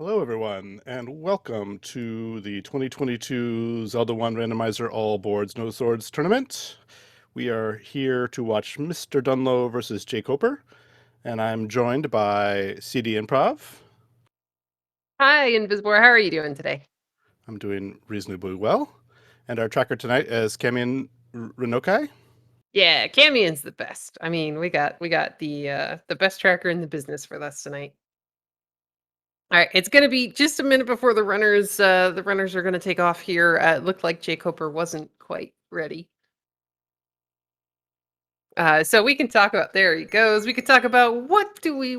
Hello, everyone, and welcome to the 2022 Zelda 1 Randomizer All Boards No Swords Tournament. We are here to watch MrDunlo versus jkoper, and I'm joined by CD Improv. Hi, Invisible. How are you doing today? I'm doing reasonably well. And our tracker tonight is Kamian Renokai. Yeah, Camion's the best. I mean, we got the best tracker in the business for us tonight. All right, it's gonna be just a minute before the runners are gonna take off here. It looked like jkoper wasn't quite ready. So we can talk about there he goes. We could talk about where do we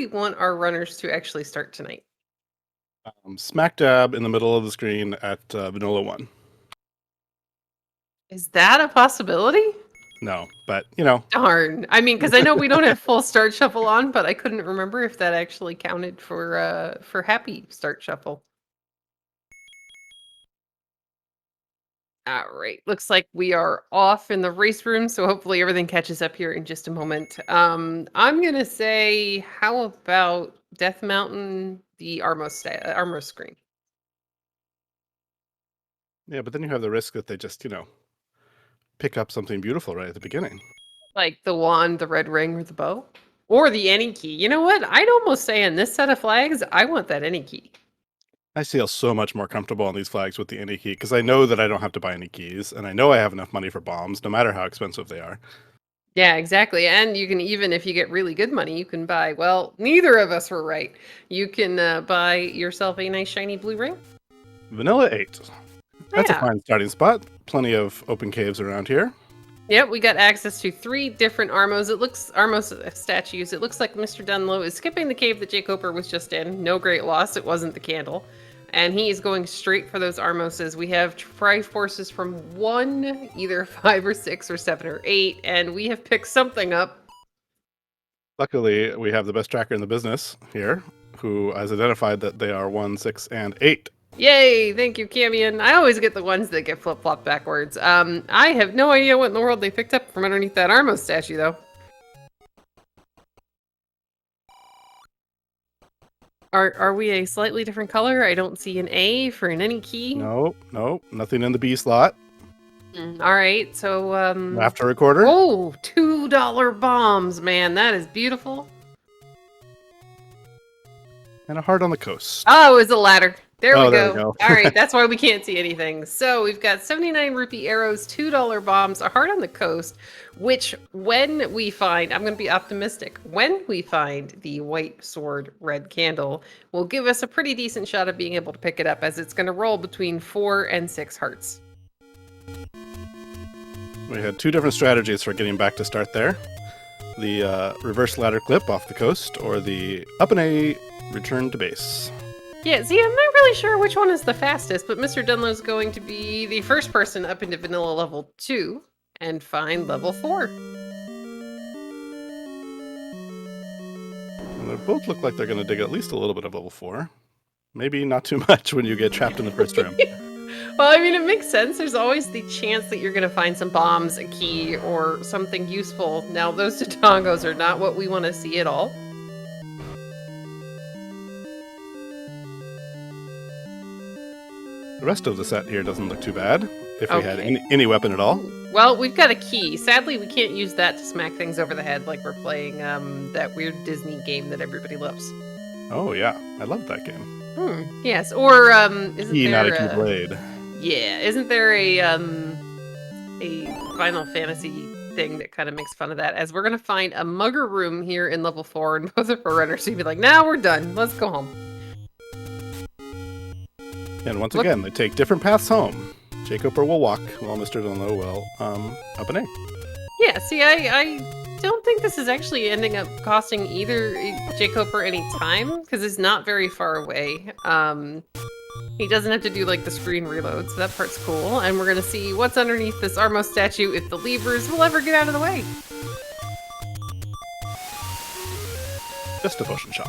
want our runners to actually start tonight? Smack dab in the middle of the screen at Vanilla 1. Is that a possibility? No, but, you know. Darn. I mean, because I know we don't have full start shuffle on, but I couldn't remember if that actually counted for happy start shuffle. All right. Looks like we are off in the race room, so hopefully everything catches up here in just a moment. I'm gonna say, how about Death Mountain, the Armor screen? Yeah, but then you have the risk that they just, pick up something beautiful right at the beginning. Like the wand, the red ring, or the bow? Or the any key. You know what? I'd almost say in this set of flags, I want that any key. I feel so much more comfortable on these flags with the any key because I know that I don't have to buy any keys, and I know I have enough money for bombs, no matter how expensive they are. Yeah, exactly. And you can, even if you get really good money, you can buy, well, neither of us were right. You can buy yourself a nice shiny blue ring. Vanilla 8. That's a Yeah. fine starting spot. Plenty of open caves around here. Yep, we got access to 3 different Armos statues. It looks like MrDunlo is skipping the cave that jkoper was just in. No great loss, it wasn't the candle. And he is going straight for those Armoses. We have Triforces from 1, either 5 or 6 or 7 or 8, and we have picked something up. Luckily, we have the best tracker in the business here, who has identified that they are 1, 6, and 8. Yay! Thank you, Camion. I always get the ones that get flip-flopped backwards. I have no idea what in the world they picked up from underneath that Armos statue, though. Are we a slightly different color? I don't see an A for an any key. Nope, nothing in the B slot. All right, so Laughter recorder. oh, $2 bombs, man, that is beautiful. And a heart on the coast. Oh, it's a ladder. There we There go. we go. All right, that's why we can't see anything. So we've got 79 rupee arrows, $2 bombs, a heart on the coast, which when we find, I'm going to be optimistic, when we find the white sword red candle, will give us a pretty decent shot of being able to pick it up, as it's going to roll between 4 and 6 hearts. We had 2 different strategies for getting back to start there. The reverse ladder clip off the coast, or the up and A return to base. Yeah, see, I'm not really sure which one is the fastest, but MrDunlo is going to be the first person up into vanilla level 2 and find level 4. And they both look like they're going to dig at least a little bit of level 4. Maybe not too much when you get trapped in the first room. Well, I mean, it makes sense. There's always the chance that you're going to find some bombs, a key, or something useful. Now, those Tatongos are not what we want to see at all. The rest of the set here doesn't look too bad, if we had Okay. any weapon at all. Well, we've got a key. Sadly, we can't use that to smack things over the head like we're playing that weird Disney game that everybody loves. Oh yeah, I love that game. Yes, or isn't Key, there not a key blade. Yeah, isn't there a Final Fantasy thing that kind of makes fun of that? As we're gonna find a mugger room here in level 4, and both of our runners would be like, "Now we're done. Let's go home." And once again, they take different paths home. jkoper will walk, while MrDunlo will up and A. Yeah, see, I don't think this is actually ending up costing either jkoper any time, because it's not very far away. He doesn't have to do like the screen reload, so that part's cool. And we're gonna see what's underneath this Armos statue, if the levers will ever get out of the way. Just a potion shop.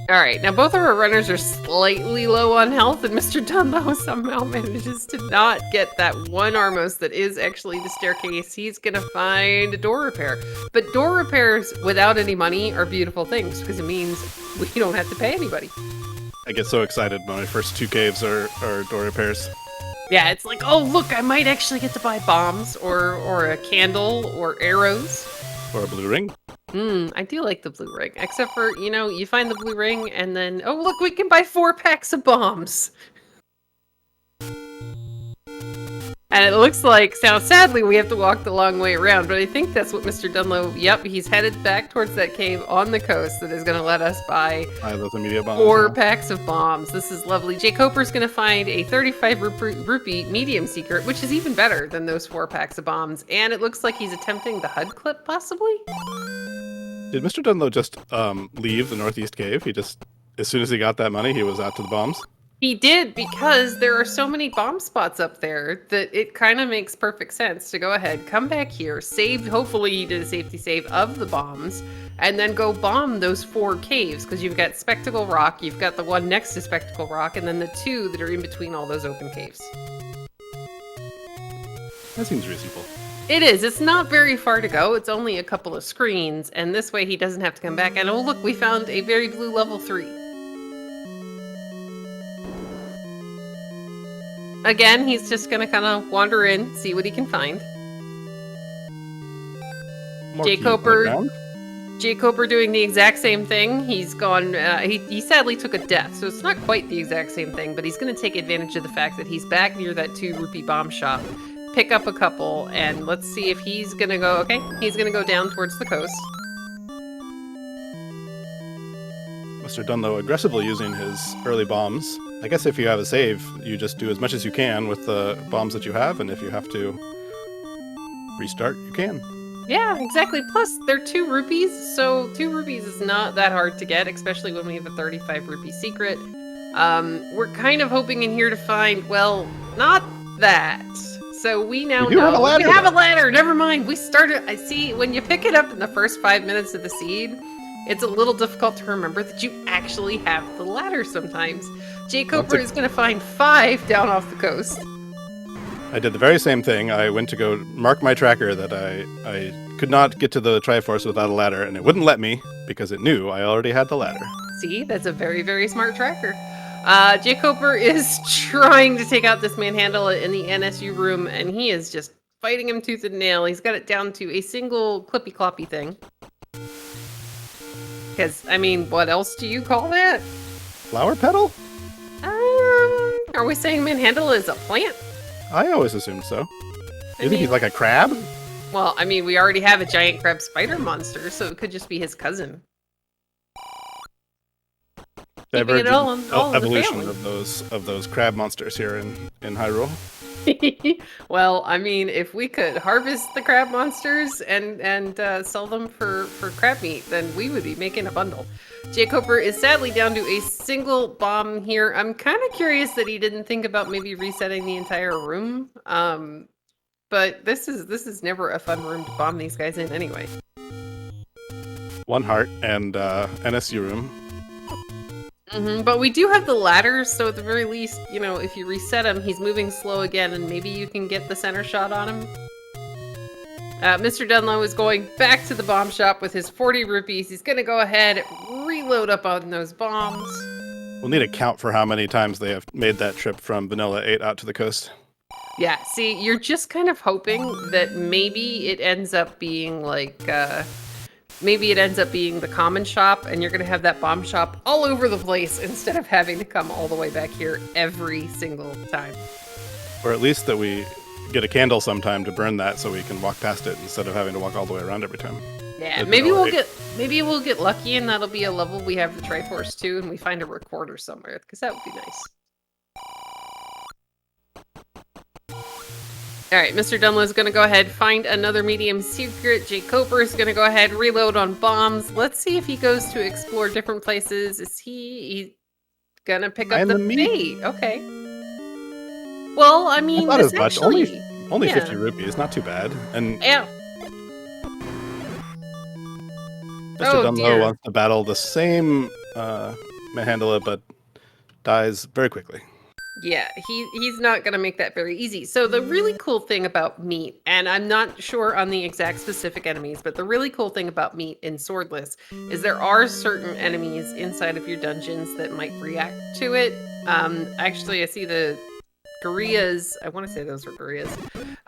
All right, now both of our runners are slightly low on health, and Mr. Dunlo somehow manages to not get that one Armos that is actually the staircase. He's gonna find a door repair. But door repairs without any money are beautiful things, because it means we don't have to pay anybody. I get so excited when my first 2 caves are door repairs. Yeah, it's like, oh, look, I might actually get to buy bombs, or a candle, or arrows. Or a blue ring. I do like the blue ring, except for, you know, you find the blue ring and then, oh, look, we can buy 4 packs of bombs. And it looks like, now sadly, we have to walk the long way around, but I think that's what Mr. Dunlo, yep, he's headed back towards that cave on the coast that is going to let us buy those immediate bombs, 4 packs of bombs. This is lovely. jkoper's going to find a 35 rupee medium secret, which is even better than those 4 packs of bombs. And it looks like he's attempting the HUD clip, possibly? Did Mr. Dunlo just leave the Northeast Cave? He just, as soon as he got that money, he was out to the bombs? He did, because there are so many bomb spots up there that it kind of makes perfect sense to go ahead, come back here, save, hopefully he did a safety save of the bombs, and then go bomb those 4 caves, because you've got Spectacle Rock, you've got the one next to Spectacle Rock, and then the 2 that are in between all those open caves. That seems reasonable. It is. It's not very far to go. It's only a couple of screens, and this way he doesn't have to come back. And oh, look, we found a very blue level 3. Again, he's just going to kind of wander in, see what he can find. jkoper doing the exact same thing. He's gone, he sadly took a death, so it's not quite the exact same thing, but he's going to take advantage of the fact that he's back near that 2 rupee bomb shop. Pick up a couple, and let's see if he's gonna go, okay, he's gonna go down towards the coast. Mr. Dunlo aggressively using his early bombs. I guess if you have a save, you just do as much as you can with the bombs that you have, and if you have to restart, you can. Yeah, exactly. Plus, they're 2 rupees, so 2 rupees is not that hard to get, especially when we have a 35 rupee secret. We're kind of hoping in here to find, well, not that. So we now know have a ladder, we have a ladder. Never mind. We started. I see. When you pick it up in the first 5 minutes of the seed, it's a little difficult to remember that you actually have the ladder sometimes. jkoper is going to find 5 down off the coast. I did the very same thing. I went to go mark my tracker that I could not get to the Triforce without a ladder, and it wouldn't let me because it knew I already had the ladder. See, that's a very, very smart tracker. jkoper is trying to take out this manhandle in the NSU room, and he is just fighting him tooth and nail. He's got it down to a single clippy-cloppy thing. Because, I mean, what else do you call that? Flower petal? Are we saying manhandle is a plant? I always assumed so. You think he's like a crab? Well, I mean, we already have a giant crab spider monster, so it could just be his cousin. Divergent evolution of those crab monsters here in Hyrule. Well, I mean, if we could harvest the crab monsters and sell them for crab meat, then we would be making a bundle. jkoper is sadly down to a single bomb here. I'm kind of curious that he didn't think about maybe resetting the entire room. But this is never a fun room to bomb these guys in anyway. 1 heart and NSU room. But we do have the ladders, so at the very least, you know, if you reset him, he's moving slow again, and maybe you can get the center shot on him. Mr. Dunlo is going back to the bomb shop with his 40 rupees. He's gonna go ahead, reload up on those bombs. We'll need a count for how many times they have made that trip from Vanilla 8 out to the coast. Yeah, see, you're just kind of hoping that maybe it ends up being like, maybe it ends up being the common shop, and you're going to have that bomb shop all over the place instead of having to come all the way back here every single time. Or at least that we get a candle sometime to burn that so we can walk past it instead of having to walk all the way around every time. Yeah, maybe we'll get lucky, and that'll be a level we have the Triforce too, and we find a recorder somewhere, because that would be nice. Alright, Mr. Dunlo is going to go ahead, find another medium secret. jkoper is going to go ahead, reload on bombs. Let's see if he goes to explore different places. Is he going to pick up the bait? Okay. Well, I mean, not as much. Only yeah. 50 rupees, not too bad. And yeah. Mr. Dunlo wants to battle the same manhandle it, but dies very quickly. Yeah, he's not going to make that very easy. So the really cool thing about meat, and I'm not sure on the exact specific enemies, but the really cool thing about meat in Swordless is there are certain enemies inside of your dungeons that might react to it. Actually, I see the gorillas, I want to say those were gorillas,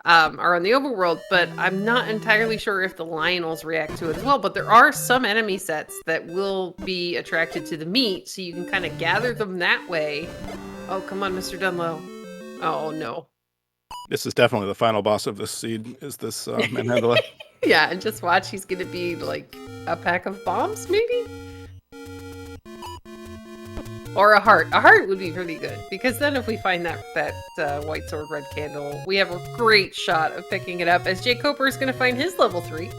are on the overworld, but I'm not entirely sure if the Lionels react to it as well. But there are some enemy sets that will be attracted to the meat, so you can kind of gather them that way. Oh, come on, Mr. Dunlo. Oh, no. This is definitely the final boss of this seed, is this manhandler. Yeah, and just watch, he's going to be like a pack of bombs, maybe? Or a heart. A heart would be pretty good, because then if we find that white sword, red candle, we have a great shot of picking it up, as jkoper is going to find his level 3.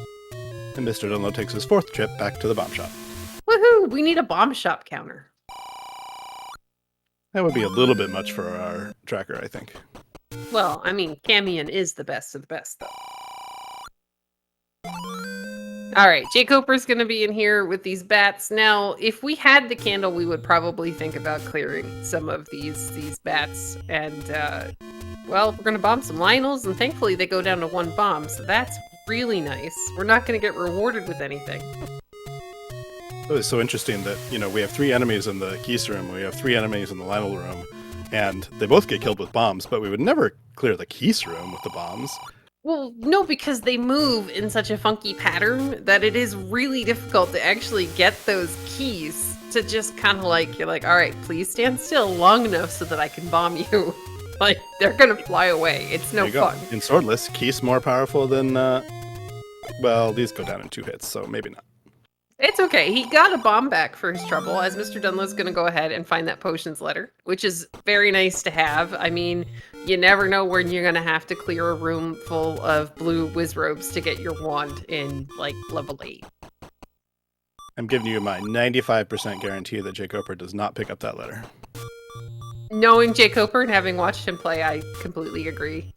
And Mr. Dunlo takes his 4th trip back to the bomb shop. Woohoo! We need a bomb shop counter. That would be a little bit much for our tracker, I think. Well, I mean, Camion is the best of the best, though. All right, jkoper's going to be in here with these bats. Now, if we had the candle, we would probably think about clearing some of these bats. And, well, we're going to bomb some Lionels, and thankfully they go down to 1 bomb, so that's really nice. We're not going to get rewarded with anything. It was so interesting that, you know, we have 3 enemies in the Geese room, we have 3 enemies in the Lionel room, and they both get killed with bombs, but we would never clear the Geese room with the bombs. Well, no, because they move in such a funky pattern that it is really difficult to actually get those keys to just kind of like, you're like, all right, please stand still long enough so that I can bomb you. Like, they're going to fly away. It's no fun. In Swordless, Keith's more powerful than, well, these go down in 2 hits, so maybe not. It's okay. He got a bomb back for his trouble, as Mr. Dunlow's going to go ahead and find that potions letter, which is very nice to have. I mean, you never know when you're going to have to clear a room full of blue whiz robes to get your wand in, like, level 8. I'm giving you my 95% guarantee that jkoper does not pick up that letter. Knowing jkoper and having watched him play, I completely agree.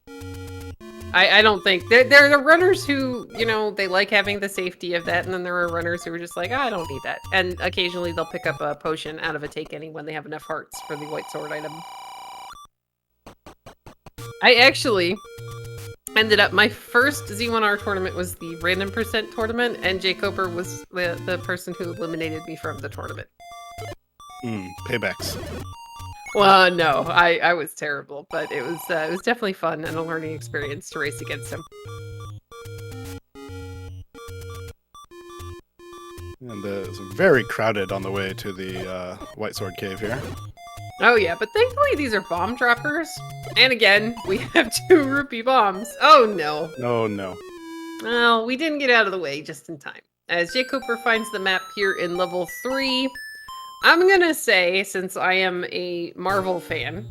I don't think... There are runners who, you know, they like having the safety of that, and then there are runners who are just like, I don't need that. And occasionally they'll pick up a potion out of a take any when they have enough hearts for the white sword item. I actually ended up... My first Z1R tournament was the random percent tournament, and jkoper was the person who eliminated me from the tournament. Paybacks. Well, no, I was terrible, but it was definitely fun and a learning experience to race against him. And it's very crowded on the way to the White Sword Cave here. Oh yeah, but thankfully these are bomb droppers. And again, we have 2 rupee bombs. Oh no. Oh no. Well, we didn't get out of the way just in time. As jkoper finds the map here in level 3, I'm gonna say, since I am a Marvel fan,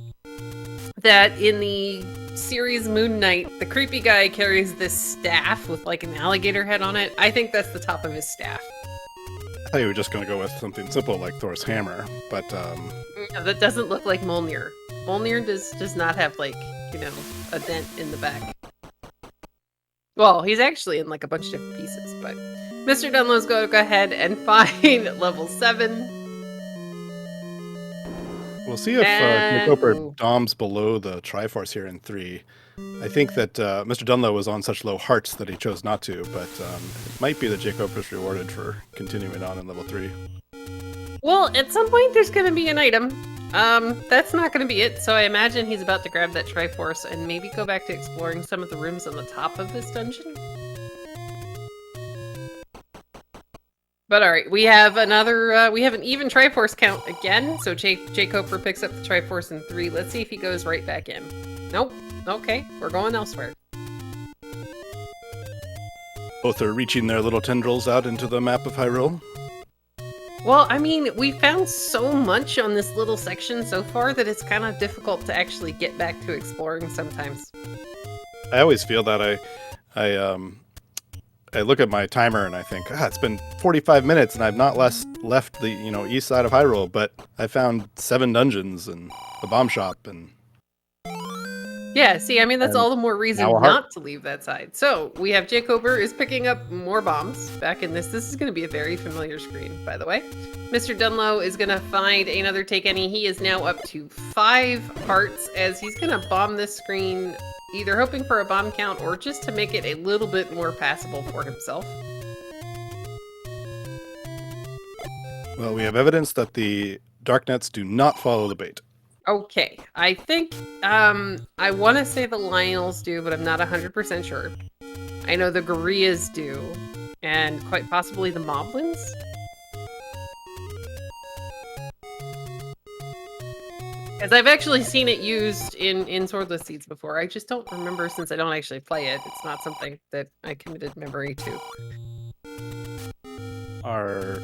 that in the series Moon Knight, the creepy guy carries this staff with like an alligator head on it. I think that's the top of his staff. I thought you were just going to go with something simple like Thor's hammer, but... No, that doesn't look like Mjolnir. Mjolnir does not have, like, you know, a dent in the back. Well, he's actually in like a bunch of different pieces, but... Mr. Dunlow's going to go ahead and find level 7. We'll see if jkoper doms below the Triforce here in 3. I think that Mr. Dunlo was on such low hearts that he chose not to, but it might be that jkoper's rewarded for continuing on in level 3. Well, at some point there's going to be an item. That's not going to be it, so I imagine he's about to grab that Triforce and maybe go back to exploring some of the rooms on the top of this dungeon. But alright, we have another, we have an even Triforce count again, so jkoper picks up the Triforce in 3. Let's see if he goes right back in. Nope. Okay, we're going elsewhere. Both are reaching their little tendrils out into the map of Hyrule. Well, I mean, we found so much on this little section so far that it's kind of difficult to actually get back to exploring sometimes. I always feel that I look at my timer and I think, it's been 45 minutes and I've not left the, you know, east side of Hyrule, but I found 7 dungeons and a bomb shop and... Yeah, see, I mean, that's And all the more reason now a heart. not to leave that side. So we have jkoper is picking up more bombs back in this. This is going to be a very familiar screen, by the way. MrDunlo is going to find another take any. He is now up to 5 hearts as he's going to bomb this screen, either hoping for a bomb count or just to make it a little bit more passable for himself. Well, we have evidence that the darknets do not follow the bait. Okay, I think, I want to say the Lionels do, but I'm not 100% sure. I know the Gorillas do, and quite possibly the Moblins. As I've actually seen it used in Swordless Seeds before. I just don't remember since I don't actually play it. It's not something that I committed memory to. Our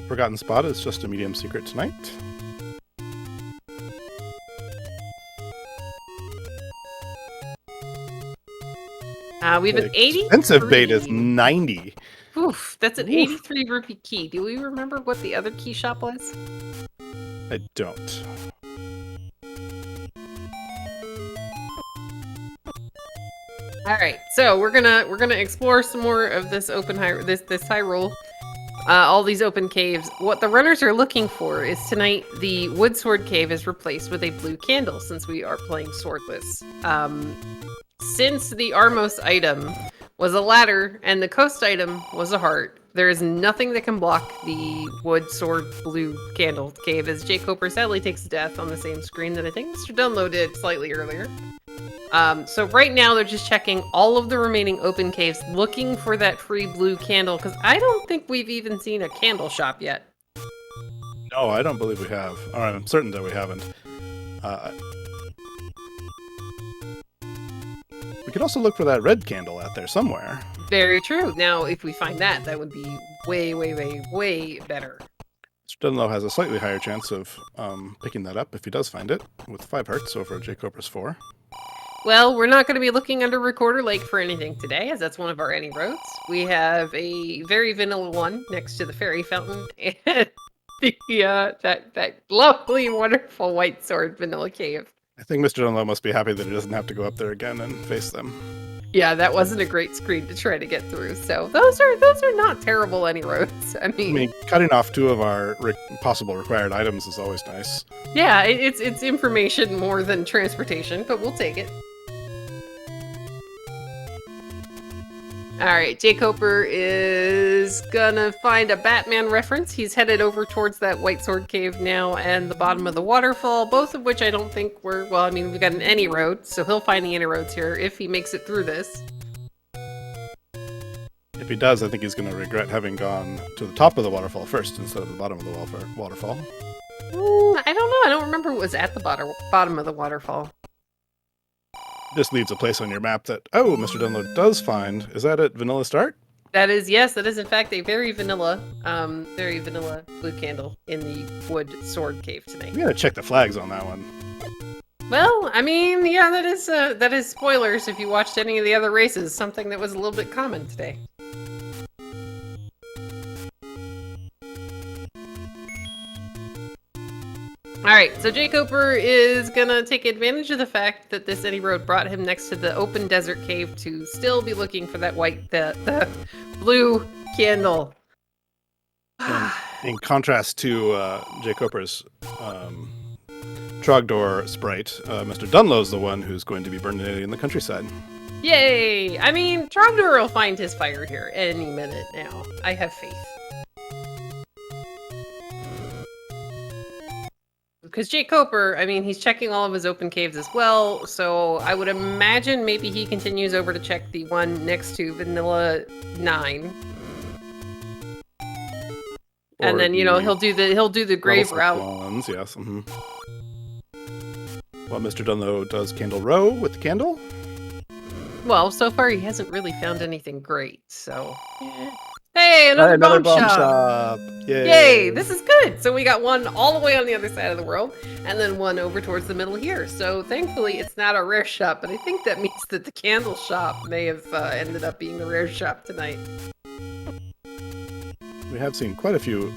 forgotten spot is just a medium secret tonight. We have an 80. Expensive bait is 90. Oof, that's an Oof. 83 rupee key. Do we remember what the other key shop was? I don't. All right, so we're gonna explore some more of this open this Hyrule, all these open caves. What the runners are looking for is tonight the wood sword cave is replaced with a blue candle since we are playing swordless. Since the Armos item was a ladder and the coast item was a heart, there is nothing that can block the wood sword blue candle cave as jkoper sadly takes death on the same screen that I think MrDunlo did slightly earlier. So right now they're just checking all of the remaining open caves looking for that free blue candle because I don't think we've even seen a candle shop yet. No, I don't believe we have. Or I'm certain that we haven't. We could also look for that red candle out there somewhere. Very true. Now, if we find that, that would be way, way, way, way better. MrDunlo has a slightly higher chance of picking that up if he does find it, with 5 hearts over jkoper's 4. Well, we're not going to be looking under Recorder Lake for anything today, as that's one of our any roads. We have a very vanilla one next to the fairy fountain, and that lovely, wonderful white sword vanilla cave. I think MrDunlo must be happy that he doesn't have to go up there again and face them. Yeah, that wasn't a great screen to try to get through. So those are not terrible any roads. I mean cutting off 2 of our possible required items is always nice. Yeah, it's information more than transportation, but we'll take it. All right, jkoper is gonna find a Batman reference. He's headed over towards that White Sword Cave now and the bottom of the waterfall, both of which I don't think were, well, I mean, we've got an any road, so he'll find the any roads here if he makes it through this. If he does, I think he's going to regret having gone to the top of the waterfall first instead of the bottom of the waterfall. I don't know. I don't remember what was at the bottom of the waterfall. Just leaves a place on your map that, oh, MrDunlo does find. Is that at Vanilla Start? That is, yes, that is in fact a very vanilla blue candle in the wood sword cave tonight. We gotta check the flags on that one. Well, I mean, yeah, that is spoilers if you watched any of the other races, something that was a little bit common today. Alright, so jkoper is gonna take advantage of the fact that this any road brought him next to the open desert cave to still be looking for that the blue candle. In contrast to jkoper's Trogdor sprite, MrDunlo's the one who's going to be burning it in the countryside. Yay! I mean, Trogdor will find his fire here any minute now. I have faith. Because jkoper, I mean, he's checking all of his open caves as well, so I would imagine maybe he continues over to check the one next to Vanilla 9. And then, you know, he'll do the grave route. Ones, yes. Mm-hmm. Well, MrDunlo does Candle Row with the candle. Well, so far he hasn't really found anything great, so... Yeah. Hey, another bomb shop! Yay! This is good! So we got one all the way on the other side of the world, and then one over towards the middle here. So thankfully it's not a rare shop, but I think that means that the candle shop may have ended up being the rare shop tonight. We have seen quite a few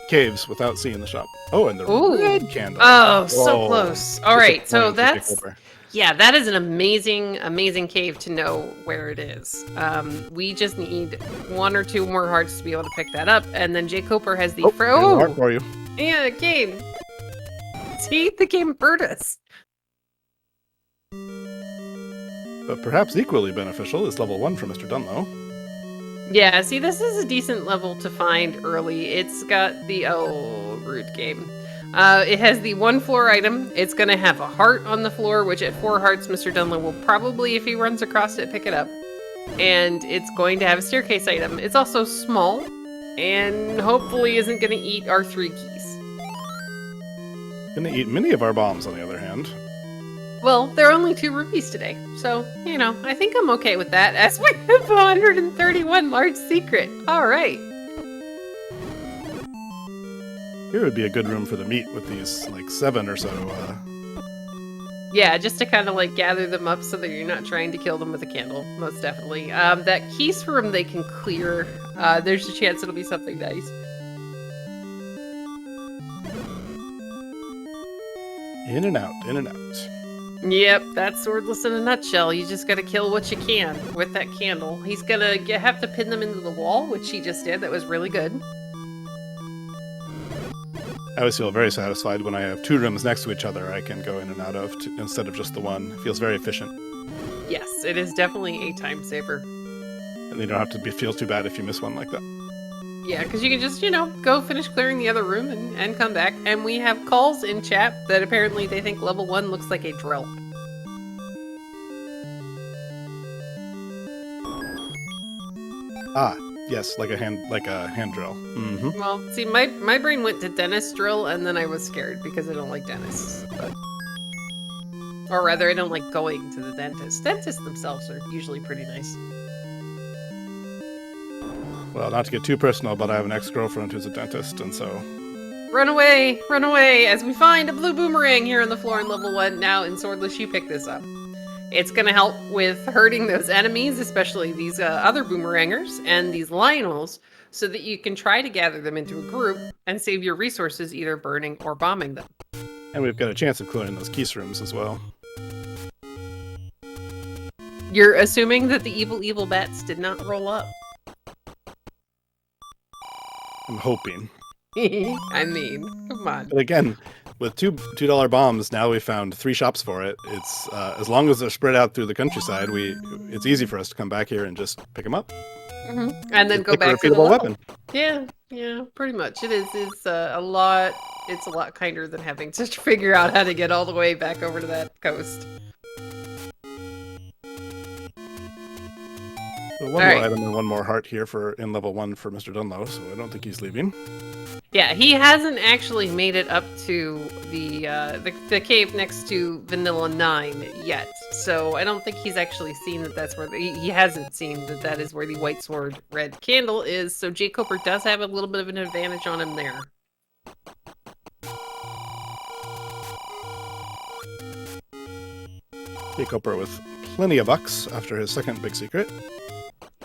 caves without seeing the shop. Oh, and the Ooh. red candle. Oh, so Whoa. close. All right, so Disappointing for that's jkoper. yeah, that is an amazing cave to know where it is. We just need 1 or 2 more hearts to be able to pick that up, and then jkoper has the Here's a heart for you. yeah, game. See, the game hurt us. But perhaps equally beneficial is level 1 for MrDunlo. Yeah, see, this is a decent level to find early. It's got the rude game. It has the 1 floor item. It's gonna have a heart on the floor, which at 4 hearts, MrDunlo will probably, if he runs across it, pick it up. And it's going to have a staircase item. It's also small, and hopefully isn't gonna eat our 3 keys. Gonna eat many of our bombs, on the other hand. Well, there are only 2 rupees today, so, you know, I think I'm okay with that, as we have 131 large secret. Alright. Here would be a good room for the meat with these, like, 7 or so, Yeah, just to kind of, like, gather them up so that you're not trying to kill them with a candle, most definitely. That keys room they can clear. There's a chance it'll be something nice. in and out, in and out. Yep, that's swordless in a nutshell. You just gotta kill what you can with that candle. He's gonna have to pin them into the wall, which he just did. That was really good. I always feel very satisfied when I have 2 rooms next to each other I can go in and out of instead of just the one. It feels very efficient. Yes, it is definitely a time saver. And you don't have to feel too bad if you miss one like that. Yeah, because you can just, you know, go finish clearing the other room and come back. And we have calls in chat that apparently they think level 1 looks like a drill. Ah, yes, like a hand drill. Mm-hmm. Well, see, my brain went to dentist drill, and then I was scared because I don't like dentists. But... or rather, I don't like going to the dentist. Dentists themselves are usually pretty nice. Well, not to get too personal, but I have an ex-girlfriend who's a dentist, and so... Run away, as we find a blue boomerang here on the floor in level 1. Now, in Swordless, you pick this up. It's going to help with hurting those enemies, especially these other boomerangers and these Lionels, so that you can try to gather them into a group and save your resources either burning or bombing them. And we've got a chance of clearing those keys rooms as well. You're assuming that the evil bats did not roll up. I'm hoping. I mean, come on. But again, with $2 bombs, now we found 3 shops for it. It's as long as they're spread out through the countryside, it's easy for us to come back here and just pick them up. Mm-hmm. And then go like back to the repeatable level. weapon. Yeah, pretty much. It is. It's a lot. It's a lot kinder than having to figure out how to get all the way back over to that coast. So one more item and 1 more heart here in level 1 for MrDunlo, so I don't think he's leaving. Yeah, he hasn't actually made it up to the cave next to Vanilla 9 yet. So I don't think he's actually seen that that's where he hasn't seen that is where the white sword red candle is. So jkoper does have a little bit of an advantage on him there. jkoper with plenty of bucks after his second big secret.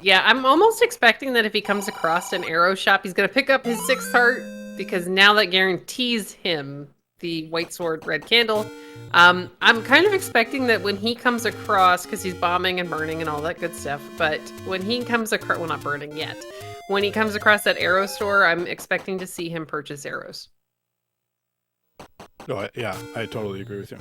Yeah, I'm almost expecting that if he comes across an arrow shop, he's going to pick up his 6th heart, because now that guarantees him the white sword red candle. I'm kind of expecting that when he comes across, because he's bombing and burning and all that good stuff, but when he comes across, well, not burning yet, when he comes across that arrow store, I'm expecting to see him purchase arrows. Oh, yeah, I totally agree with you.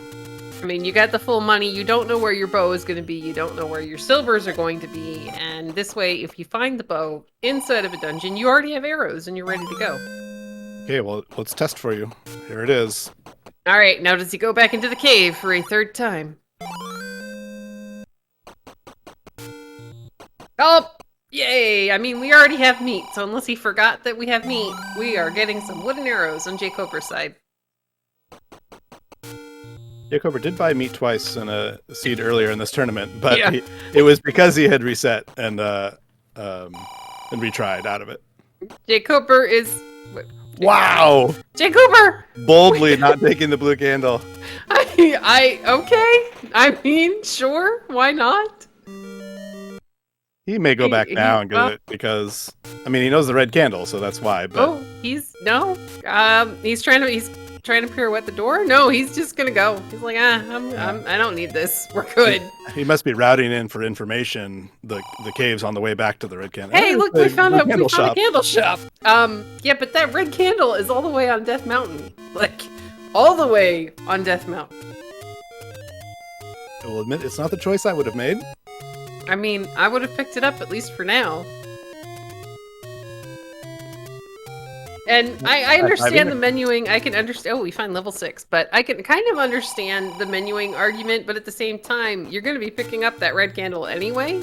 I mean, you got the full money, you don't know where your bow is going to be, you don't know where your silvers are going to be, and this way, if you find the bow inside of a dungeon, you already have arrows and you're ready to go. Okay, well, let's test for you. Here it is. Alright, now does he go back into the cave for a 3rd time? Oh! Yay! I mean, we already have meat, so unless he forgot that we have meat, we are getting some wooden arrows on jkoper's side. jkoper did buy meat twice in a seed earlier in this tournament, but yeah. It was because he had reset and retried out of it. jkoper is... Wow! jkoper! Boldly not taking the blue candle. Okay. I mean, sure. Why not? He may go back now and get it because, I mean, he knows the red candle, so that's why. But He's trying to pirouette the door. No, he's just gonna go. He's like, I don't need this. We're good. He must be routing in for information. The caves on the way back to the red candle. Hey, look, we found a candle shop. Yeah, but that red candle is all the way on Death Mountain. Like, all the way on Death Mountain. I will admit, it's not the choice I would have made. I mean, I would have picked it up, at least for now. And I understand the menuing. I can understand. Oh, we find level 6, but I can kind of understand the menuing argument. But at the same time, you're going to be picking up that red candle anyway,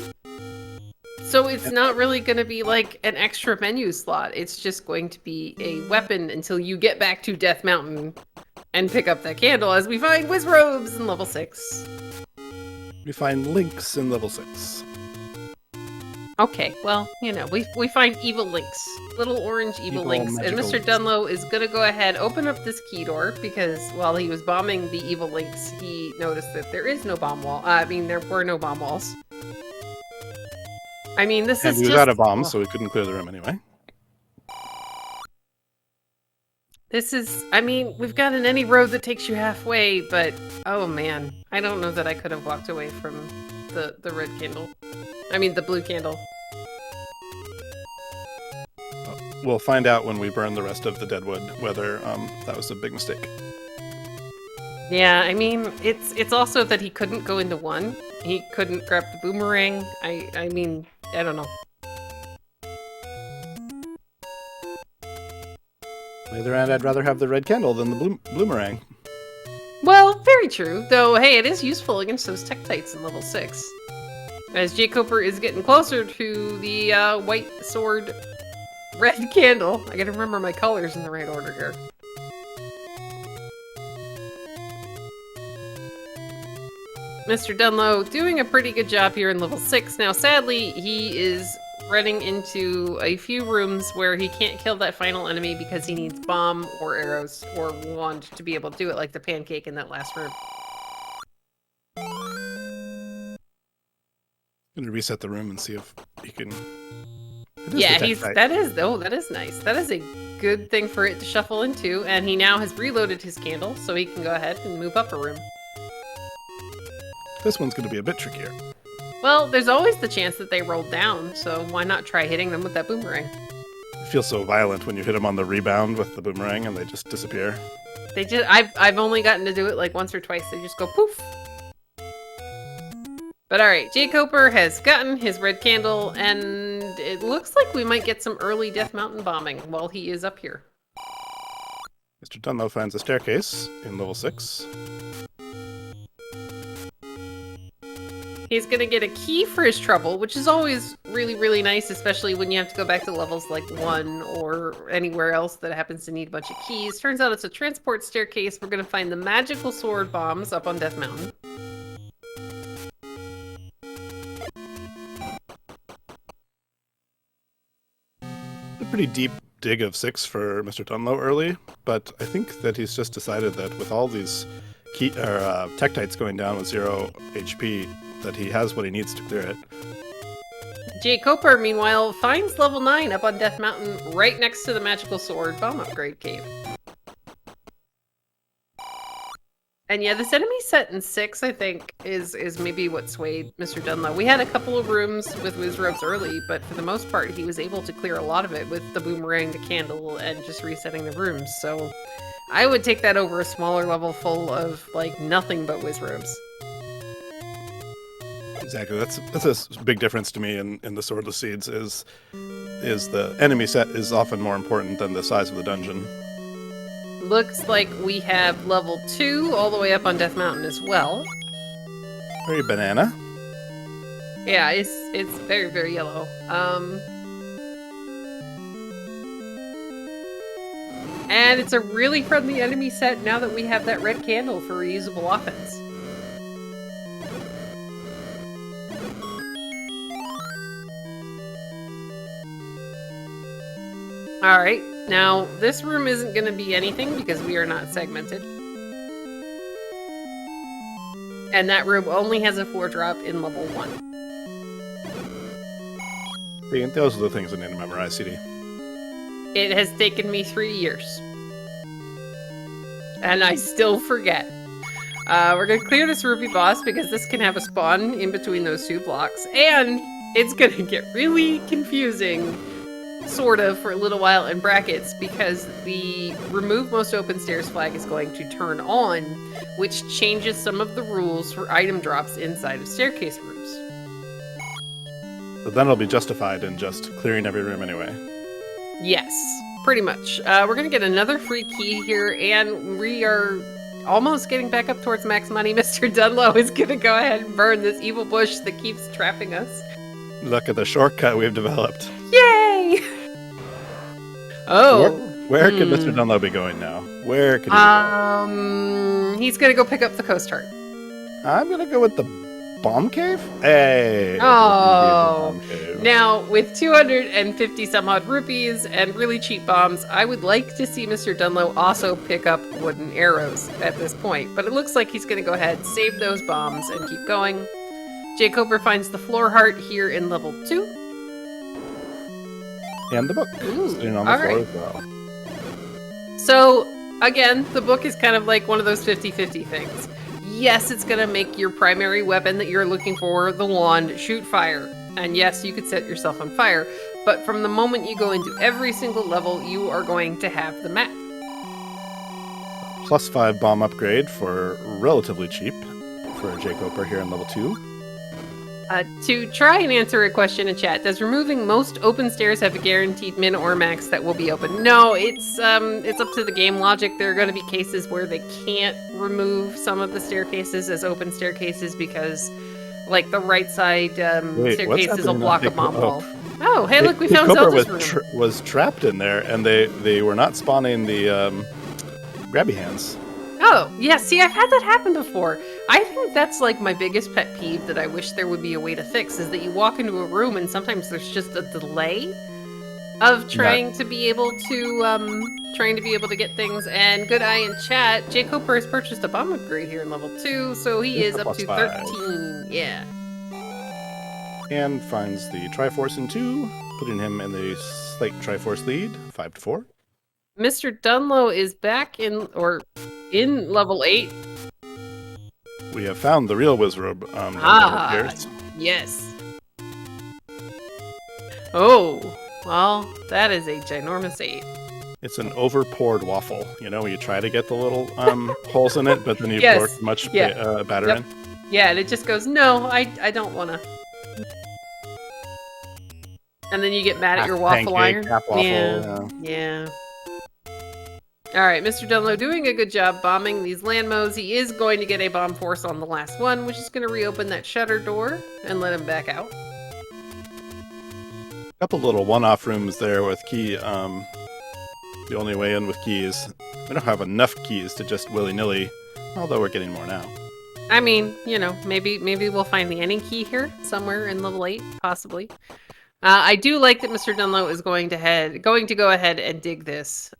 so it's not really going to be like an extra menu slot. It's just going to be a weapon until you get back to Death Mountain and pick up that candle. As we find Wizrobes in level 6. We find Links in level 6. Okay, well, you know, we find evil links. Little orange evil links. And Mr. Links. Dunlo is gonna go ahead, open up this key door, because while he was bombing the evil links, he noticed that there is no bomb wall. There were no bomb walls. I mean, this is And he was out of bombs, so we couldn't clear the room anyway. This is, I mean, we've got an any road that takes you halfway, but, oh man. I don't know that I could have walked away from the red candle. I mean, the blue candle. We'll find out when we burn the rest of the deadwood whether that was a big mistake. Yeah, I mean, it's also that he couldn't go into one. He couldn't grab the boomerang. I mean, I don't know. On the other hand, I'd rather have the red candle than the bloomerang. Well, very true. Though, hey, it is useful against those Tektites in level 6. As jkoper is getting closer to the white sword red candle. I gotta remember my colors in the right order here. Mr. Dunlo doing a pretty good job here in level 6. Now, sadly, he is running into a few rooms where he can't kill that final enemy because he needs bomb or arrows or wand to be able to do it, like the pancake in that last room. I'm gonna reset the room and see if he can. Yeah, that is nice. That is a good thing for it to shuffle into, and he now has reloaded his candle, so he can go ahead and move up a room. This one's gonna be a bit trickier. Well, there's always the chance that they roll down, so why not try hitting them with that boomerang? It feels so violent when you hit them on the rebound with the boomerang and they just disappear. I've only gotten to do it like once or twice. They just go poof. But alright, jkoper has gotten his red candle, and it looks like we might get some early Death Mountain bombing while he is up here. Mr. Dunlo finds a staircase in level 6. He's gonna get a key for his trouble, which is always really, really nice, especially when you have to go back to levels like 1 or anywhere else that happens to need a bunch of keys. Turns out it's a transport staircase. We're gonna find the magical sword bombs up on Death Mountain. A pretty deep dig of 6 for Mr. Dunlo early, but I think that he's just decided that with all these Tektites going down with 0 HP, that he has what he needs to clear it. jkoper, meanwhile, finds level 9 up on Death Mountain, right next to the magical sword bomb upgrade cave. And yeah, this enemy set in 6, I think, is maybe what swayed Mr. Dunlo. We had a couple of rooms with Wizrobes early, but for the most part, he was able to clear a lot of it with the boomerang, the candle, and just resetting the rooms. So I would take that over a smaller level full of, like, nothing but Wizrobes. Exactly, that's a big difference to me in the Swordless Seeds, is the enemy set is often more important than the size of the dungeon. Looks like we have level 2 all the way up on Death Mountain as well. Very banana. Yeah, it's very, very yellow. And it's a really friendly enemy set now that we have that red candle for reusable offense. Alright, now this room isn't going to be anything because we are not segmented. And that room only has a 4-drop in level 1. See, those are the things I need to memorize, CD. It has taken me 3 years. And I still forget. We're gonna clear this rupee boss because this can have a spawn in between those 2 blocks. And it's gonna get really confusing, sort of, for a little while in brackets because the remove most open stairs flag is going to turn on, which changes some of the rules for item drops inside of staircase rooms. But then it'll be justified in just clearing every room anyway. Yes, pretty much. We're gonna get another free key here, and we are almost getting back up towards max money. Mr. Dunlo is gonna go ahead and burn this evil bush that keeps trapping us. Look at the shortcut we've developed. Yay! Oh. Where could Mr. Dunlo be going now? Where could he go? He's gonna go pick up the Coast Heart. I'm gonna go with the bomb cave? Hey! Oh. Bomb cave. Now, with 250 some odd rupees and really cheap bombs, I would like to see Mr. Dunlo also pick up wooden arrows at this point. But it looks like he's gonna go ahead, save those bombs, and keep going. Jkoper finds the floor heart here in level 2. And the book. Ooh, Sitting on the floor alright. as well. So, again, the book is kind of like one of those 50-50 things. Yes, it's going to make your primary weapon that you're looking for, the wand, shoot fire. And yes, you could set yourself on fire. But from the moment you go into every single level, you are going to have the map. +5 bomb upgrade for relatively cheap for jkoper here in level 2. To try and answer a question in chat, does removing most open stairs have a guaranteed min or max that will be open? No, it's up to the game logic. There are going to be cases where they can't remove some of the staircases as open staircases because, like, the right side staircases will block a bomb wall. Oh, hey, look, we found Zelda's room. Was trapped in there, and they were not spawning the grabby hands. Oh, yeah, see, I've had that happen before. I think that's like my biggest pet peeve that I wish there would be a way to fix is that you walk into a room and sometimes there's just a delay of trying to be able to get things. And good eye in chat, jkoper has purchased a bomb upgrade here in level 2, so he is up to 13. Yeah. And finds the Triforce in 2, putting him in the slight Triforce lead, 5-4. Mr. Dunlo is back in level 8. We have found the real Wizrobe. Yes. Oh, well, that is a ginormous 8. It's an over-poured waffle. You know, when you try to get the little holes in it, but then you pour too much batter in. Yeah, and it just goes, no, I don't want to. And then you get mad at your waffle iron. Half waffle, yeah. All right, Mr. Dunlo doing a good job bombing these landmos. He is going to get a bomb force on the last one, which is going to reopen that shutter door and let him back out. A couple little one-off rooms there with key. The only way in with keys. We don't have enough keys to just willy-nilly, although we're getting more now. I mean, you know, maybe we'll find the ending key here somewhere in level 8, possibly. I do like that Mr. Dunlo is going to go ahead and dig this.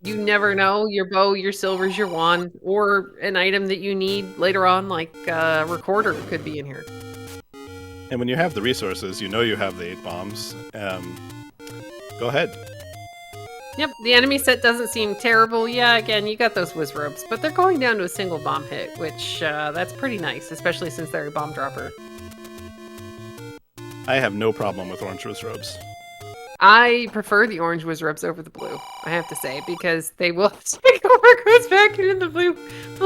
You never know, your bow, your silvers, your wand, or an item that you need later on, like a recorder could be in here. And when you have the resources, you know you have the 8 bombs. Go ahead. Yep, the enemy set doesn't seem terrible. Yeah, again, you got those Wizrobes, but they're going down to a single bomb hit, which that's pretty nice, especially since they're a bomb dropper. I have no problem with orange Wizrobes. I prefer the orange Wizrobes over the blue, I have to say, because they will take over goes back into the blue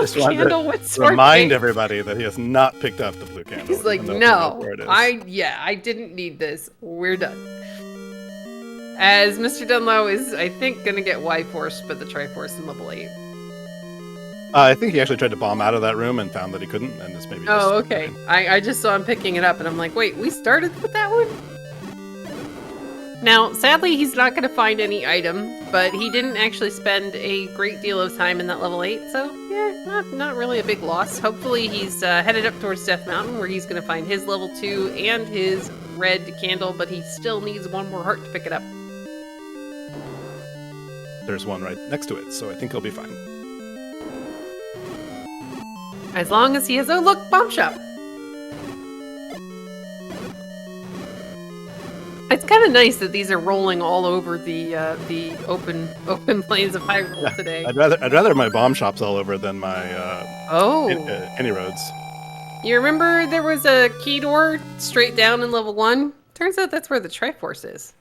candle with sword remind face. Everybody that he has not picked up the blue candle. He's like, no, I didn't need this. We're done. As Mr. Dunlo is, I think, going to get Y-Forced, but the Triforce in level 8. I think he actually tried to bomb out of that room and found that he couldn't, and this maybe. Oh, okay. I just saw him picking it up, and I'm like, wait, we started with that one? Now, sadly, he's not going to find any item, but he didn't actually spend a great deal of time in that level 8, so yeah, not really a big loss. Hopefully he's headed up towards Death Mountain, where he's going to find his level 2 and his red candle, but he still needs one more heart to pick it up. There's one right next to it, so I think he'll be fine. As long as he has... Oh, look! Bomb shop! It's kind of nice that these are rolling all over the open plains of Hyrule today. I'd rather my bomb shops all over than my Oh, any roads. you remember there was a key door straight down in level 1? Turns out that's where the Triforce is.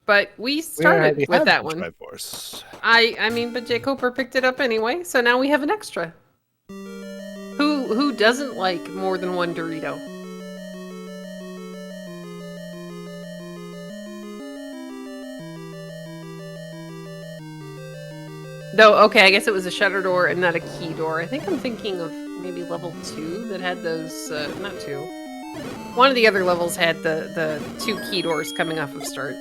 But we started with that one. Triforce. I mean, but jkoper picked it up anyway, so now we have an extra. Who doesn't like more than one Dorito? Though, okay, I guess it was a shutter door and not a key door. I think I'm thinking of maybe level 2 that had those, not 2. One of the other levels had the 2 key doors coming off of start.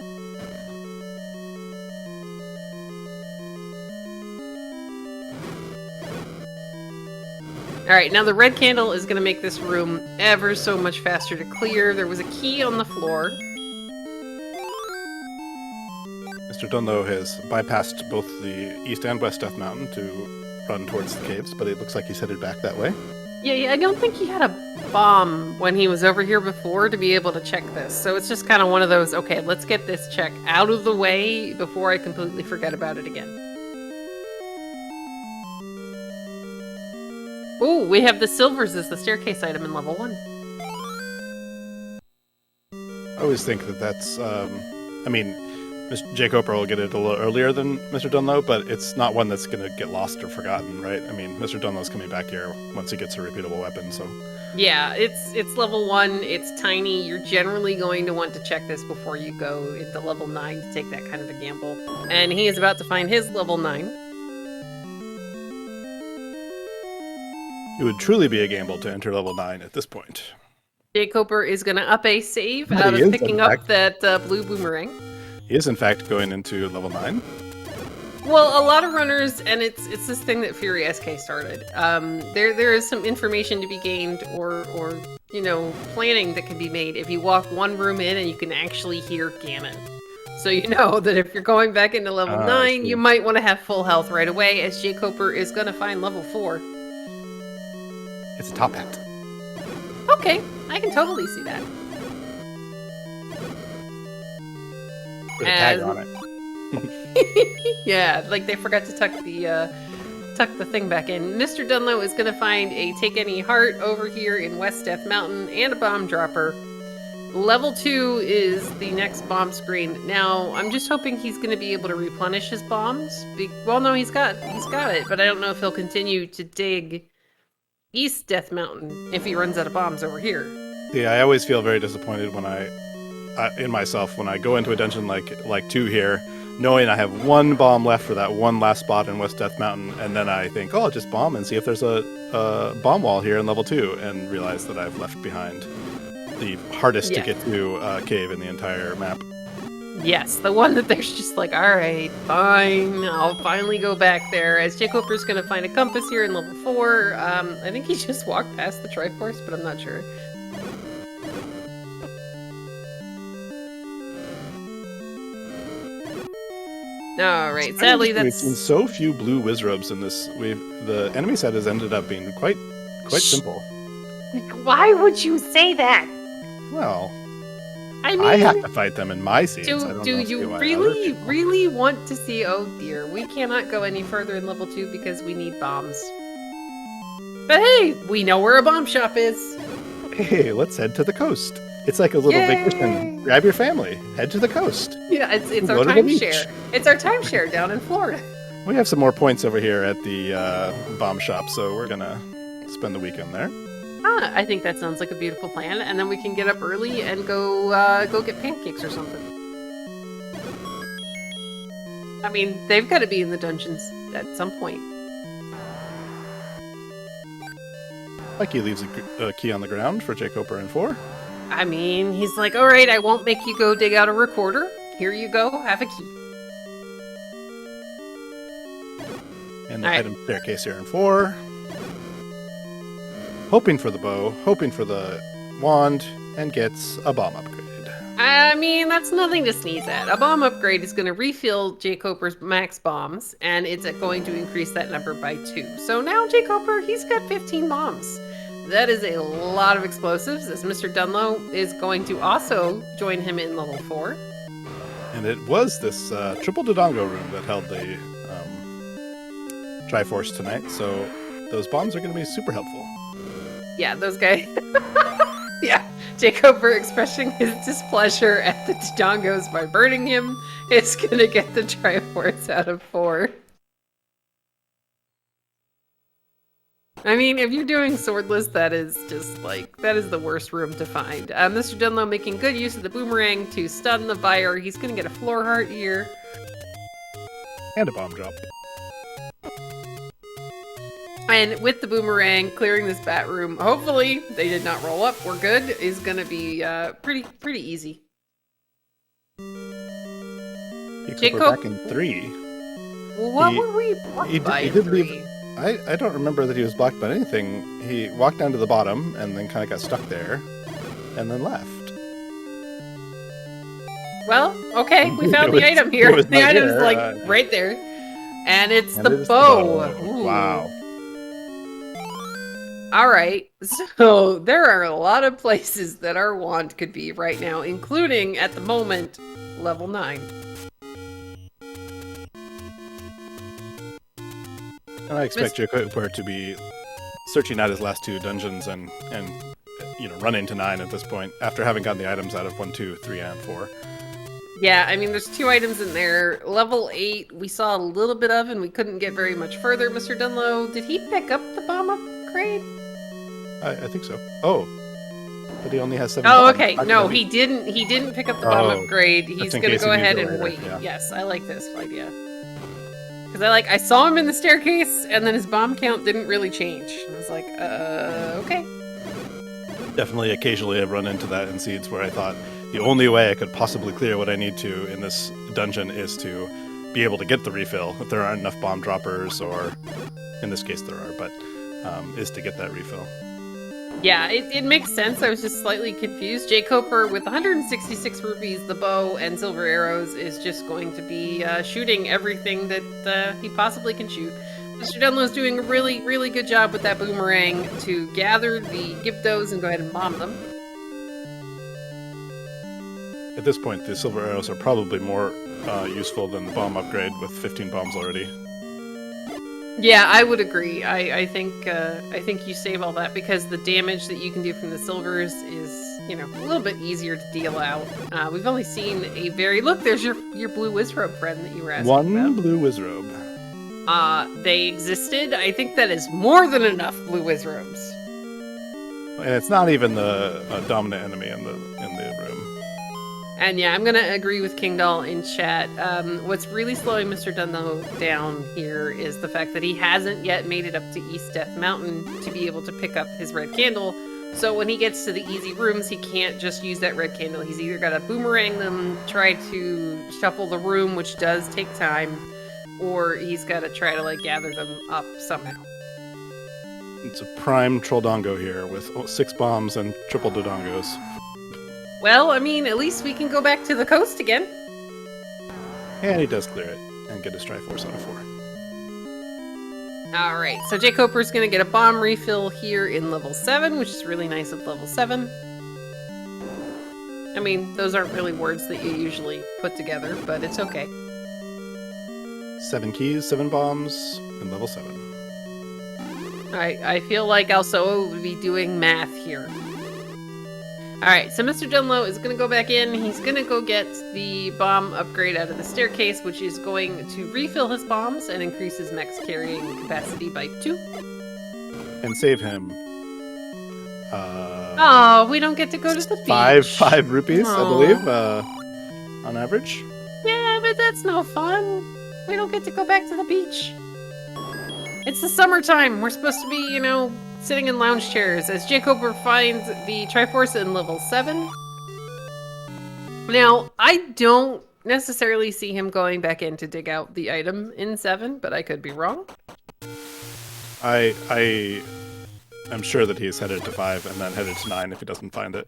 Alright, now the red candle is going to make this room ever so much faster to clear. There was a key on the floor. MrDunlo has bypassed both the east and west Death Mountain to run towards the caves, but it looks like he's headed back that way. Yeah, I don't think he had a bomb when he was over here before to be able to check this. So it's just kind of one of those, okay, let's get this check out of the way before I completely forget about it again. Ooh, we have the silvers as the staircase item in level 1. I always think that that's, I mean, jkoper will get it a little earlier than MrDunlo, but it's not one that's going to get lost or forgotten, right? I mean, MrDunlo's coming back here once he gets a repeatable weapon, so... Yeah, it's level 1, it's tiny, you're generally going to want to check this before you go into level 9 to take that kind of a gamble. And he is about to find his level 9. It would truly be a gamble to enter level 9 at this point. jkoper is going to up a save But out he of is, picking in up fact. that blue boomerang. He is, in fact, going into level 9. Well, a lot of runners, and it's this thing that Fury SK started. There is some information to be gained, or you know, planning that can be made if you walk one room in and you can actually hear Ganon. So you know that if you're going back into level 9, you might want to have full health right away, as jkoper is going to find level 4. It's a top hat. Okay, I can totally see that. With a tag on it. Yeah, like they forgot to tuck the thing back in. MrDunlo is going to find a Take Any Heart over here in West Death Mountain and a bomb dropper. Level 2 is the next bomb screen. Now, I'm just hoping he's going to be able to replenish his bombs. Well, no, he's got it, but I don't know if he'll continue to dig East Death Mountain if he runs out of bombs over here. Yeah, I always feel very disappointed when in myself when I go into a dungeon like 2 here, knowing I have one bomb left for that one last spot in West Death Mountain, and then I think, oh, I'll just bomb and see if there's a bomb wall here in level 2, and realize that I've left behind the hardest to get to cave in the entire map. Yes, the one that there's just like, all right, fine, I'll finally go back there. As jkoper's going to find a compass here in level 4. I think he just walked past the Triforce, but I'm not sure. All right, sadly We've seen so few blue Wizrobes in this. The enemy set has ended up being quite simple. Why would you say that? Well, I mean, I have to fight them in my scenes. do you really want to see? Oh dear, we cannot go any further in level 2 because we need bombs. But hey, we know where a bomb shop is. Hey, let's head to the coast. It's like a little vacation. Grab your family, head to the coast. Yeah, it's our Go to the beach. timeshare. It's our timeshare down in Florida. We have some more points over here at the bomb shop, so we're gonna spend the weekend there. I think that sounds like a beautiful plan, and then we can get up early and go get pancakes or something. I mean, they've got to be in the dungeons at some point. Mikey leaves a key on the ground for jkoper and 4. I mean, he's like, all right, I won't make you go dig out a recorder. Here you go, have a key. And the item staircase here in 4. Hoping for the bow, hoping for the wand, and gets a bomb upgrade. I mean, that's nothing to sneeze at. A bomb upgrade is going to refill jkoper's max bombs, and it's going to increase that number by 2. So now jkoper, he's got 15 bombs. That is a lot of explosives, as MrDunlo is going to also join him in level 4. And it was this triple Dodongo room that held the Triforce tonight, so those bombs are going to be super helpful. Yeah, those guys. Yeah, jkoper expressing his displeasure at the Dodongos by burning him is going to get the Triforce out of 4. I mean, if you're doing swordless, that is just like, that is the worst room to find. MrDunlo making good use of the boomerang to stun the fire. He's gonna get a floor heart here. And a bomb drop. And with the boomerang, clearing this bat room, hopefully they did not roll up, we're good, is gonna be pretty easy. jkoper back in 3. Well, what were we blocked by in 3? I don't remember that he was blocked by anything. He walked down to the bottom and then kind of got stuck there and then left. Well, okay, we found the item here. The item's like right there. And it's the bow. Wow. All right, so there are a lot of places that our wand could be right now, including, at the moment, level 9. And I expect jkoper to be searching out his last 2 dungeons and run into 9 at this point, after having gotten the items out of 1, 2, 3, and 4. Yeah, I mean, there's 2 items in there. Level 8, we saw a little bit of, and we couldn't get very much further. MrDunlo, did he pick up the bomb upgrade? I think so. Oh, but he only has 7. Oh, okay. No, he didn't. He didn't pick up the bomb upgrade. He's gonna go ahead and wait. Yeah. Yes, I like this idea. Because I saw him in the staircase, and then his bomb count didn't really change. I was like, okay. Definitely, occasionally I've run into that in Seeds where I thought the only way I could possibly clear what I need to in this dungeon is to be able to get the refill. If there aren't enough bomb droppers, or in this case there are, but is to get that refill. Yeah, it makes sense. I was just slightly confused. jkoper with 166 rupees, the bow, and silver arrows is just going to be shooting everything that he possibly can shoot. MrDunlo's doing a really, really good job with that boomerang to gather the Gyptos and go ahead and bomb them. At this point, the silver arrows are probably more useful than the bomb upgrade with 15 bombs already. Yeah, I would agree. I think you save all that because the damage that you can do from the silvers is, a little bit easier to deal out. We've only seen a very... Look, there's your blue Wizrobe friend that you were asking about. One blue Wizrobe. They existed. I think that is more than enough blue Wizrobes. And it's not even the dominant enemy in the room. And yeah, I'm gonna agree with Kingdoll in chat. What's really slowing MrDunlo down here is the fact that he hasn't yet made it up to East Death Mountain to be able to pick up his red candle. So when he gets to the easy rooms, he can't just use that red candle. He's either got to boomerang them, try to shuffle the room, which does take time, or he's got to try to gather them up somehow. It's a prime Trolldongo here with 6 bombs and triple Dodongos. Well, I mean, at least we can go back to the coast again. And he does clear it and get his Triforce out of 4. Alright, so jkoper's gonna get a bomb refill here in level 7, which is really nice at level 7. I mean, those aren't really words that you usually put together, but it's okay. 7 keys, 7 bombs, and level 7. I feel like also would be doing math here. Alright, so MrDunlo is going to go back in. He's going to go get the bomb upgrade out of the staircase, which is going to refill his bombs and increase his max carrying capacity by 2. And save him. Oh, we don't get to go to the beach. 5 rupees, I believe, on average. Yeah, but that's no fun. We don't get to go back to the beach. It's the summertime. We're supposed to be, sitting in lounge chairs as jkoper finds the Triforce in level 7. Now, I don't necessarily see him going back in to dig out the item in 7, but I could be wrong. I'm sure that he's headed to 5 and then headed to 9 if he doesn't find it.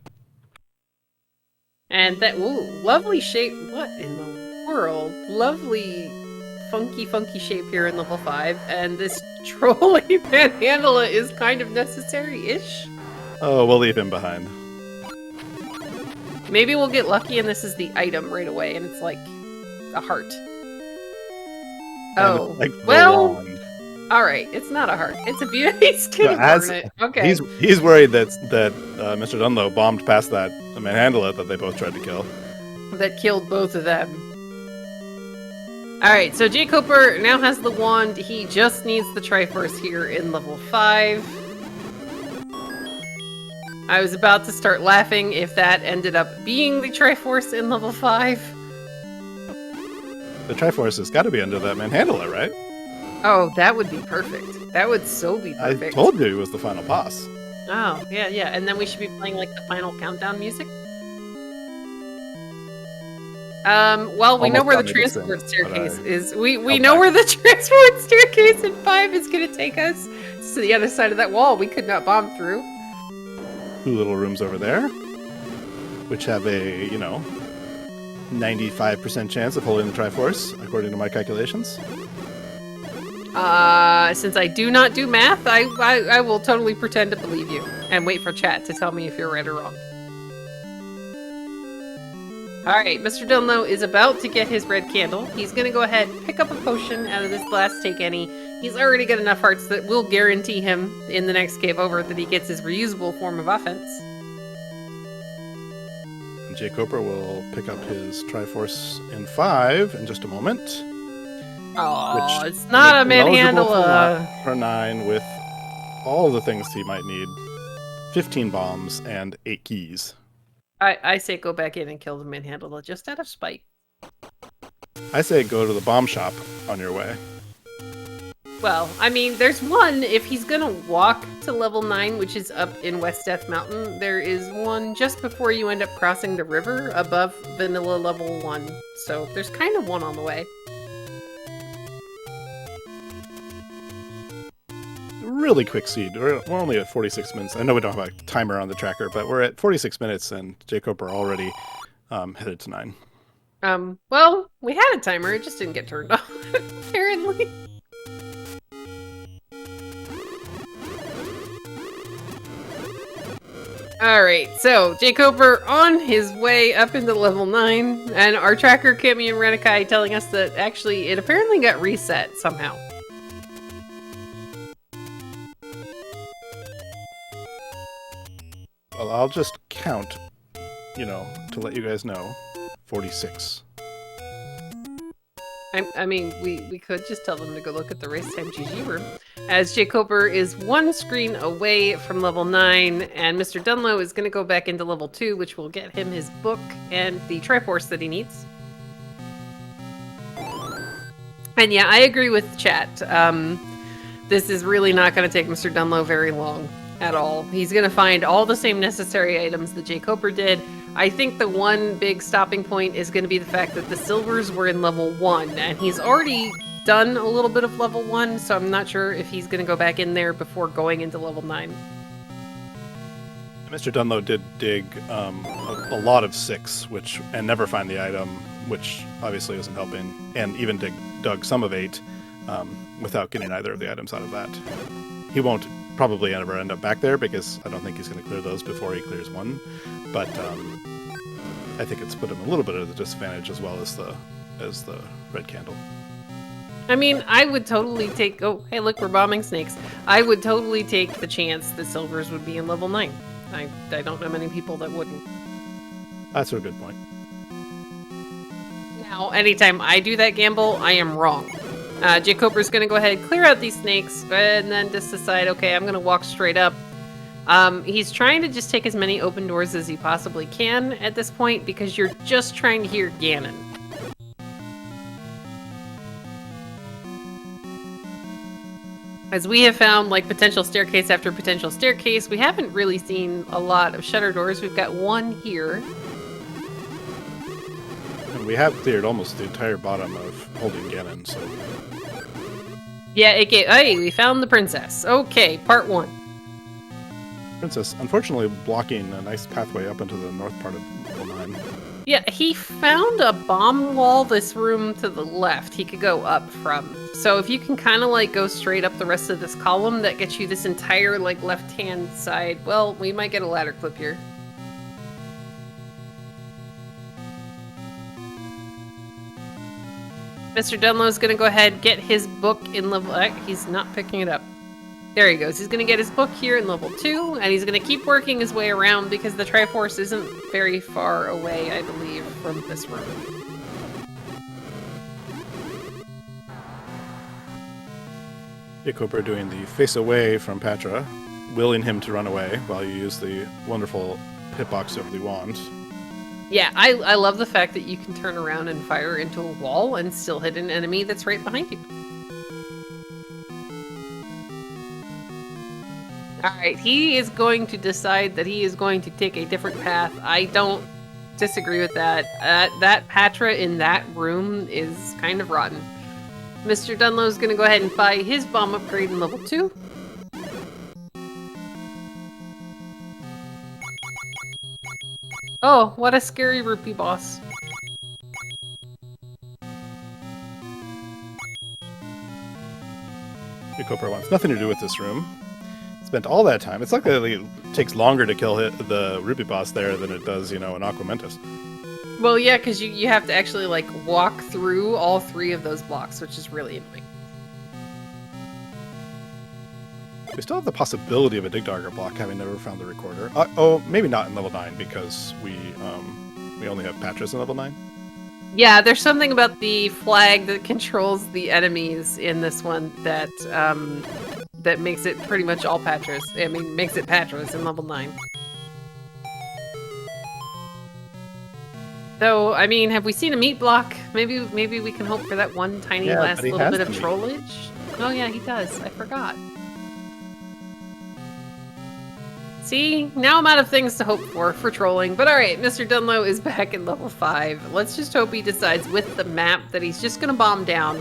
And that, ooh, lovely shape. What in the world? Lovely, funky shape here in level 5. And this trolley panhandle is kind of necessary-ish. Oh, we'll leave him behind. Maybe we'll get lucky and this is the item right away, and it's like a heart. And Oh, it's like the well, wand. all right. It's not a heart. It's a beauty. He's gonna burn it. Okay. He's worried that Mr. Dunlo bombed past that manhandler that they both tried to kill. That killed both of them. All right, so jkoper now has the wand. He just needs the Triforce here in level 5. I was about to start laughing if that ended up being the Triforce in level 5. The Triforce has got to be under that manhandler, right? Oh, that would be perfect. That would so be perfect. I told you it was the final boss. Oh, yeah, yeah. And then we should be playing like the final countdown music. Well, we know where the transport staircase is. We know where the transport staircase in 5 is going to take us. To the other side of that wall we could not bomb through. 2 little rooms over there, which have a, 95% chance of holding the Triforce, according to my calculations. Since I do not do math, I will totally pretend to believe you and wait for chat to tell me if you're right or wrong. Alright, MrDunlo is about to get his red candle. He's gonna go ahead, pick up a potion out of this glass, take any. He's already got enough hearts that will guarantee him in the next cave over that he gets his reusable form of offense. And jkoper will pick up his Triforce in 5 in just a moment. Oh, it's not a manhandle. For 9 with all the things he might need. 15 bombs and 8 keys. I say go back in and kill the manhandle just out of spite. I say go to the bomb shop on your way. Well, I mean, there's one, if he's gonna walk to level 9, which is up in West Death Mountain, there is one just before you end up crossing the river above vanilla level 1. So there's kind of one on the way. Really quick seed. We're only at 46 minutes. I know we don't have a timer on the tracker, but we're at 46 minutes and jkoper already headed to 9. Well, we had a timer, it just didn't get turned on, apparently. Alright, so jkoper on his way up into level 9, and our tracker, Kimmy and Renikai, telling us that actually it apparently got reset somehow. Well, I'll just count, to let you guys know. 46. I mean, we could just tell them to go look at the race time GG room. As jkoper is 1 screen away from level 9, and MrDunlo is going to go back into level 2, which will get him his book and the Triforce that he needs. And yeah, I agree with chat. This is really not going to take MrDunlo very long at all. He's going to find all the same necessary items that jkoper did. I think the one big stopping point is going to be the fact that the silvers were in level 1, and he's already done a little bit of level 1, so I'm not sure if he's going to go back in there before going into level 9. MrDunlo did dig a lot of 6, and never find the item, which obviously isn't helping, and even dug some of 8 without getting either of the items out of that. He won't probably ever end up back there because I don't think he's going to clear those before he clears 1, but I think it's put him a little bit at a disadvantage as well as the red candle. I mean, I would totally take... Oh, hey, look, we're bombing snakes. I would totally take the chance that silvers would be in level 9. I don't know many people that wouldn't. That's a good point. Now, anytime I do that gamble, I am wrong. jkoper's going to go ahead and clear out these snakes, and then just decide, okay, I'm going to walk straight up. He's trying to just take as many open doors as he possibly can at this point, because you're just trying to hear Ganon. As we have found, like, potential staircase after potential staircase, we haven't really seen a lot of shutter doors. We've got one here. And we have cleared almost the entire bottom of holding Ganon, so... Yeah, it gave... Hey, we found the princess. Okay, part 1. Princess, unfortunately blocking a nice pathway up into the north part of level 9. Yeah, he found a bomb wall this room to the left he could go up from. So if you can kind of like go straight up the rest of this column, that gets you this entire like left-hand side. Well, we might get a ladder clip here. Mr. Dunlow's going to go ahead and get his book in level... he's not picking it up. There he goes. He's going to get his book here in level 2, and he's going to keep working his way around because the Triforce isn't very far away, I believe, from this room. jkoper doing the face away from Patra, willing him to run away while you use the wonderful hitbox over the wand. Yeah, I love the fact that you can turn around and fire into a wall and still hit an enemy that's right behind you. Alright, he is going to decide that he is going to take a different path. I don't disagree with that. That Patra in that room is kind of rotten. Mr. Dunlow's going to go ahead and buy his bomb upgrade in level 2. Oh, what a scary rupee boss. jkoper wants nothing to do with this room. Spent all that time. It's like it takes longer to kill the rupee boss there than it does, you know, in Aquamentus. Well, yeah, because you have to actually, like, walk through all 3 of those blocks, which is really annoying. We still have the possibility of a Digdogger block, having never found the recorder. Oh, maybe not in level 9, because we only have Patras in level 9. Yeah, there's something about the flag that controls the enemies in this one that that makes it pretty much all Patras. I mean, makes it Patras in level 9. Though, I mean, have we seen a meat block? Maybe we can hope for that one tiny last little bit of trollage. Oh yeah, he does. I forgot. See, now I'm out of things to hope for trolling. But alright, Mr. Dunlo is back in level 5. Let's just hope he decides with the map that he's just gonna bomb down,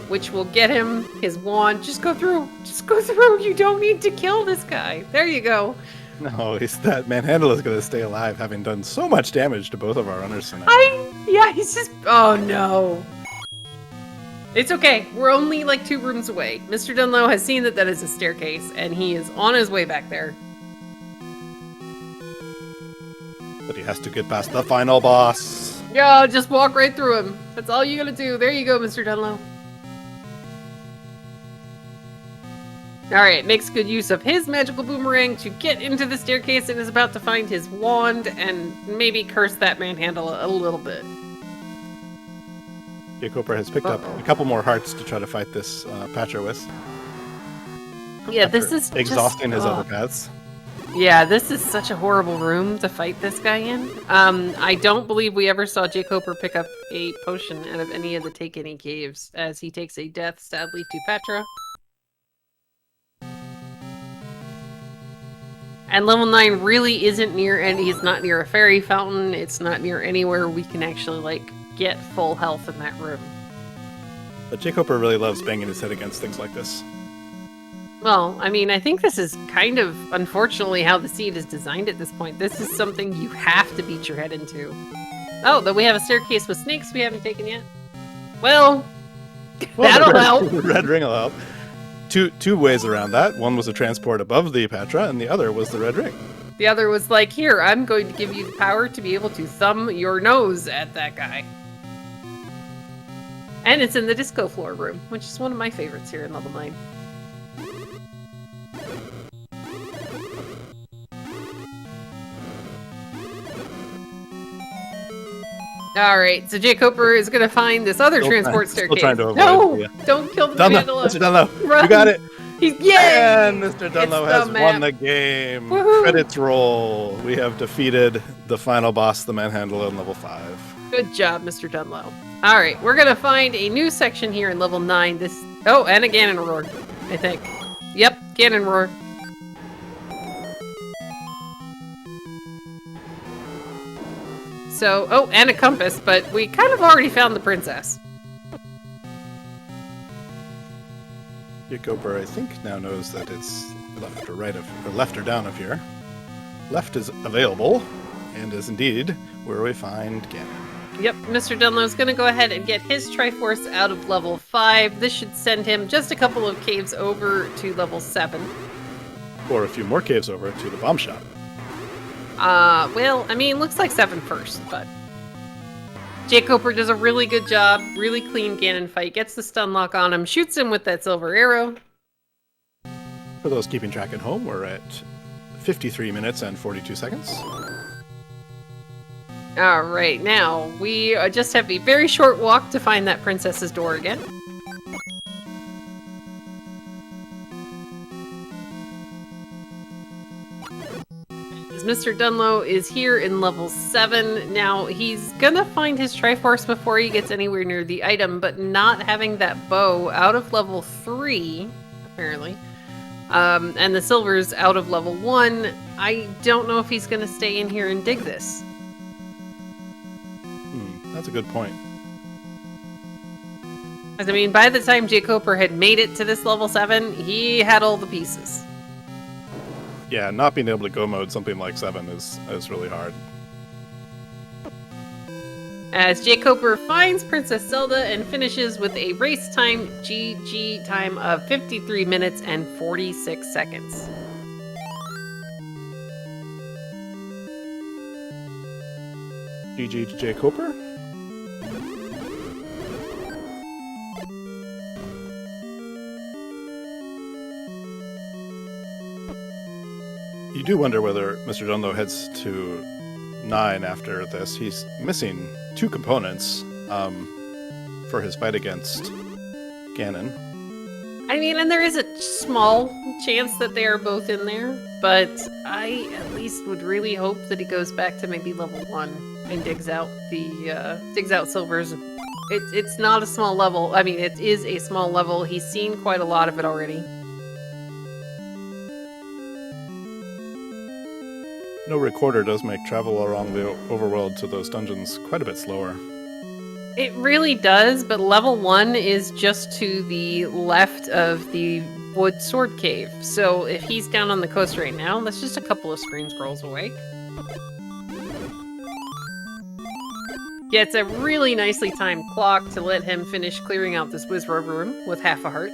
which will get him his wand. Just go through. Just go through. You don't need to kill this guy. There you go. No, that manhandle is gonna stay alive, having done so much damage to both of our runners tonight. Yeah, he's just... Oh no. It's okay. We're only like 2 rooms away. Mr. Dunlo has seen that is a staircase, and he is on his way back there. But he has to get past the final boss. Yeah, just walk right through him. That's all you gotta do. There you go, Mr. Dunlo. Alright, makes good use of his magical boomerang to get into the staircase and is about to find his wand and maybe curse that manhandle a little bit. jkoper has picked up a couple more hearts to try to fight this Patra with. Yeah, this is exhausting his other paths. Yeah, this is such a horrible room to fight this guy in. I don't believe we ever saw jkoper pick up a potion out of any of the Take Any caves, as he takes a death, sadly, to Patra. And level 9 really isn't near, and he's not near a fairy fountain. It's not near anywhere we can actually, like, get full health in that room. But jkoper really loves banging his head against things like this. Well, I mean, I think this is kind of, unfortunately, how the seed is designed at this point. This is something you have to beat your head into. Oh, though we have a staircase with snakes we haven't taken yet. Well, that'll help. Red ring will help. Two ways around that. One was a transport above the Patra, and the other was the red ring. The other was like, here, I'm going to give you the power to be able to thumb your nose at that guy. And it's in the disco floor room, which is one of my favorites here in level 9. Alright, so jkoper is going to find this other transport staircase. Still trying to avoid, no! Yeah. Don't kill the Dunlo! Mr. Dunlo! Run. You got it! Yay! And Mr. Dunlo has won the game. Credits roll. We have defeated the final boss, the manhandle, in level 5. Good job, Mr. Dunlo. Alright, we're going to find a new section here in level 9. Oh, and a Ganon Roar, I think. Yep, Ganon Roar. So, oh, and a compass, but we kind of already found the princess. jkoper, I think, now knows that it's left or right or left or down of here. Left is available, and is indeed where we find Ganon. Yep, Mr. Dunlo is going to go ahead and get his Triforce out of level 5. This should send him just a couple of caves over to level 7. Or a few more caves over to the bomb shop. Well, I mean, looks like 7 first, but... jkoper does a really good job, really clean Ganon fight, gets the stun lock on him, shoots him with that silver arrow. For those keeping track at home, we're at 53 minutes and 42 seconds. All right, now we just have a very short walk to find that princess's door again. MrDunlo is here in level 7. Now, he's gonna find his Triforce before he gets anywhere near the item, but not having that bow out of level 3, apparently, and the silver's out of level 1, I don't know if he's gonna stay in here and dig this. That's a good point. I mean, by the time jkoper had made it to this level 7, he had all the pieces. Yeah, not being able to go mode something like 7 is really hard. As jkoper finds Princess Zelda and finishes with a race time GG time of 53 minutes and 46 seconds. GG to jkoper. You do wonder whether MrDunlo heads to 9 after this. He's missing 2 components for his fight against Ganon. I mean, and there is a small chance that they are both in there, but I at least would really hope that he goes back to maybe level 1 and digs out silvers. It's not a small level. I mean, it is a small level. He's seen quite a lot of it already. No recorder does make travel along the overworld to those dungeons quite a bit slower. It really does, but level 1 is just to the left of the wood sword cave. So if he's down on the coast right now, that's just a couple of screen scrolls away. Gets a really nicely timed clock to let him finish clearing out this Wizrobe room with half a heart.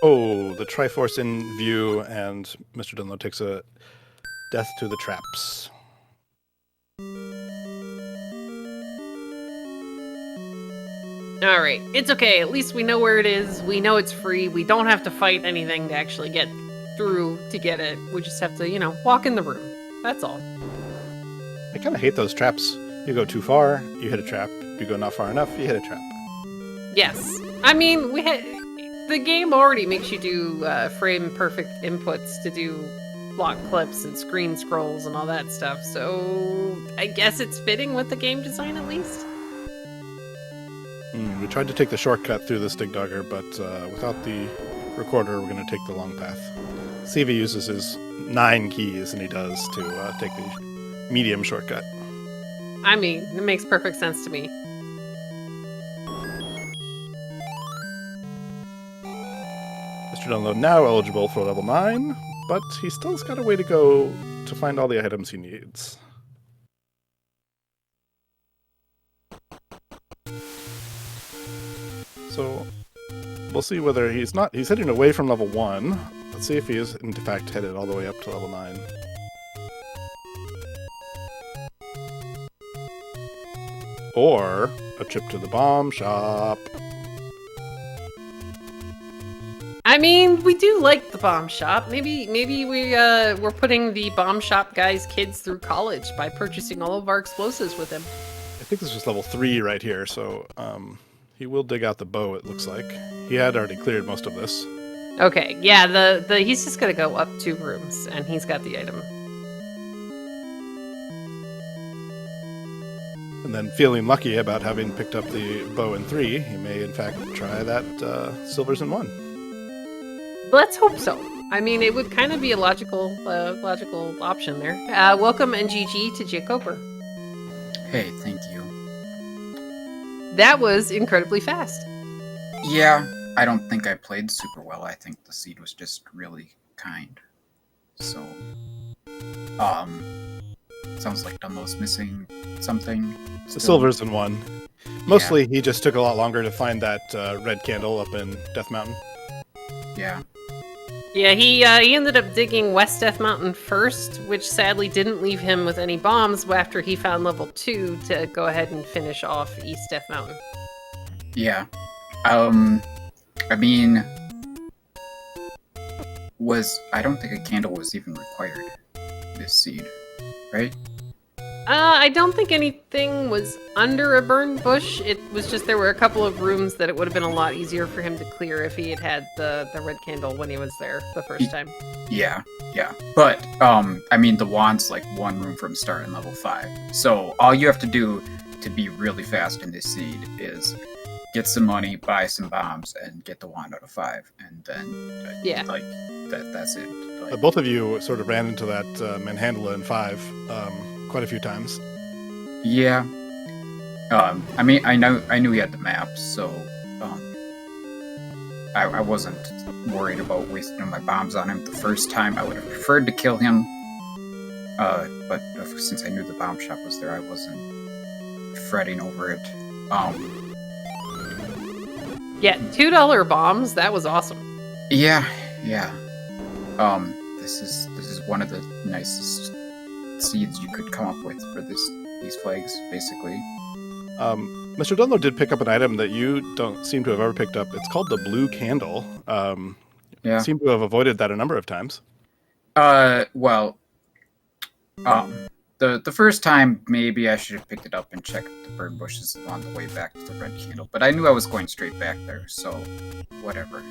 Oh, the Triforce in view, and MrDunlo takes a death to the traps. Alright, it's okay. At least we know where it is. We know it's free. We don't have to fight anything to actually get through to get it. We just have to, you know, walk in the room. That's all. I kind of hate those traps. You go too far, you hit a trap. You go not far enough, you hit a trap. Yes. I mean, the game already makes you do frame-perfect inputs to do block clips and screen scrolls and all that stuff, so I guess it's fitting with the game design at least. We tried to take the shortcut through this dig dogger, but without the recorder, we're going to take the long path. See if he uses his 9 keys, and he does, to take the medium shortcut. I mean, it makes perfect sense to me. MrDunlo now eligible for level 9, but he still's got a way to go to find all the items he needs. So we'll see whether he's heading away from level 1. Let's see if he is in fact headed all the way up to level 9. Or a trip to the bomb shop. I mean, we do like the bomb shop. Maybe we're putting the bomb shop guy's kids through college by purchasing all of our explosives with him. I think this was level 3 right here, so he will dig out the bow, it looks like. He had already cleared most of this. Okay, yeah, he's just gonna go up 2 rooms, and he's got the item. And then feeling lucky about having picked up the bow in 3, he may in fact try that silvers in 1. Let's hope so. I mean, it would kind of be a logical option there. Welcome NGG to jkoper. Hey, thank you. That was incredibly fast. Yeah, I don't think I played super well. I think the seed was just really kind. So, sounds like Dunlo's missing something. The silvers in 1. Mostly he just took a lot longer to find that red candle up in Death Mountain. Yeah. Yeah. Yeah, he ended up digging West Death Mountain first, which sadly didn't leave him with any bombs after he found level 2 to go ahead and finish off East Death Mountain. Yeah. I mean, I don't think a candle was even required this seed, right? I don't think anything was under a burned bush. It was just there were a couple of rooms that it would have been a lot easier for him to clear if he had had the red candle when he was there the first time. Yeah. But, I mean, the wand's like one room from starting level 5. So all you have to do to be really fast in this seed is get some money, buy some bombs, and get the wand out of 5. And then, like, that's it. Like, Both of you sort of ran into that manhandla in 5 quite a few times. Yeah. I mean, I knew he had the map, so I wasn't worried about wasting my bombs on him the first time. I would have preferred to kill him, but since I knew the bomb shop was there, I wasn't fretting over it. Yeah, $2 bombs. That was awesome. Yeah. This is one of the nicest seeds you could come up with for these flags, basically. Mr. Dunlo did pick up an item that you don't seem to have ever picked up. It's called the blue candle. Yeah. Seem to have avoided that a number of times. Well, the first time maybe I should have picked it up and checked the burn bushes on the way back to the red candle, but I knew I was going straight back there, so whatever.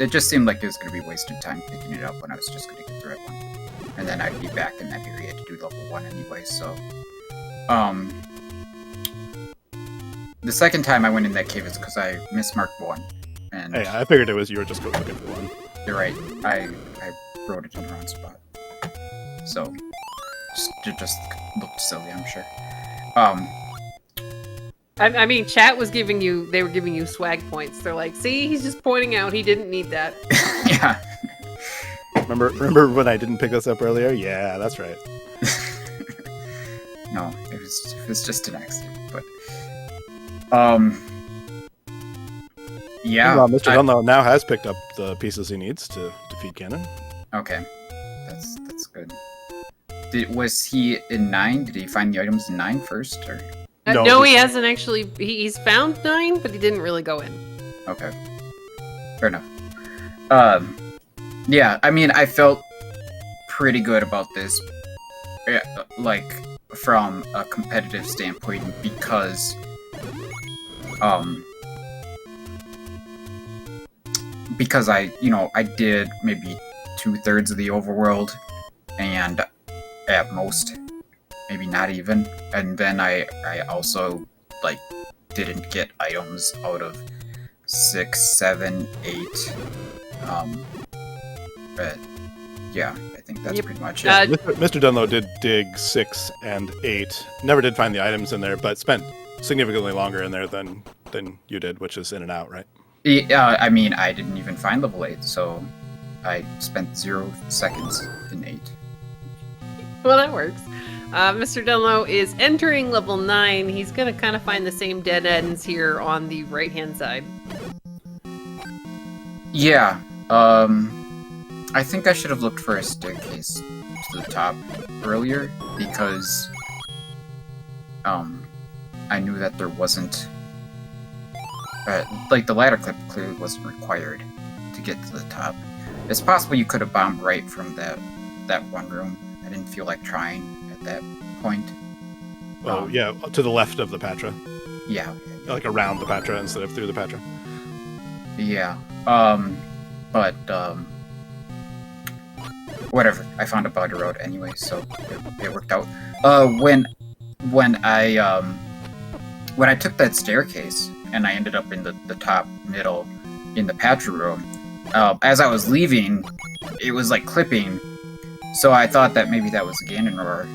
It just seemed like it was going to be wasted time picking it up when I was just going to get the red one. And then I'd be back in that area to do level 1 anyway, so... The second time I went in that cave is because I mismarked 1. And Hey, I figured it was you were just looking for one. you're right, I wrote it in the wrong spot. So, it just looked silly, I'm sure. I mean, chat was they were giving you swag points. They're like, see, he's just pointing out he didn't need that. Yeah. Remember when I didn't pick this up earlier? Yeah, that's right. No, it was just an accident, but yeah. Well, Mr. Dunlo now has picked up the pieces he needs to defeat Ganon. Okay, that's good. Was he in 9? Did he find the items in 9 first, or? No, he hasn't actually. He's found 9, but he didn't really go in. Okay, fair enough. Yeah, I mean, I felt pretty good about this, like, from a competitive standpoint, because, I did maybe 2/3 of the overworld, and at most, maybe not even, and then I also, like, didn't get items out of 6, 7, 8, but yeah, I think that's pretty much it. Mr. Dunlo did dig 6 and 8. Never did find the items in there, but spent significantly longer in there than you did, which is in and out, right? I mean, I didn't even find level 8, so I spent 0 seconds in 8. Well, that works. Mr. Dunlo is entering level 9. He's going to kind of find the same dead ends here on the right-hand side. Yeah, I think I should have looked for a staircase to the top earlier, because I knew that there wasn't... like, the ladder clip clearly wasn't required to get to the top. It's possible you could have bombed right from that one room. I didn't feel like trying at that point. Oh, yeah, to the left of the Patra. Yeah. Like around the Patra instead of through the Patra. Yeah. But, whatever. I found a buggy road anyway, so it worked out. When I took that staircase, and I ended up in the top middle in the Patra room, as I was leaving, it was, like, clipping, so I thought that maybe that was a Ganon roar.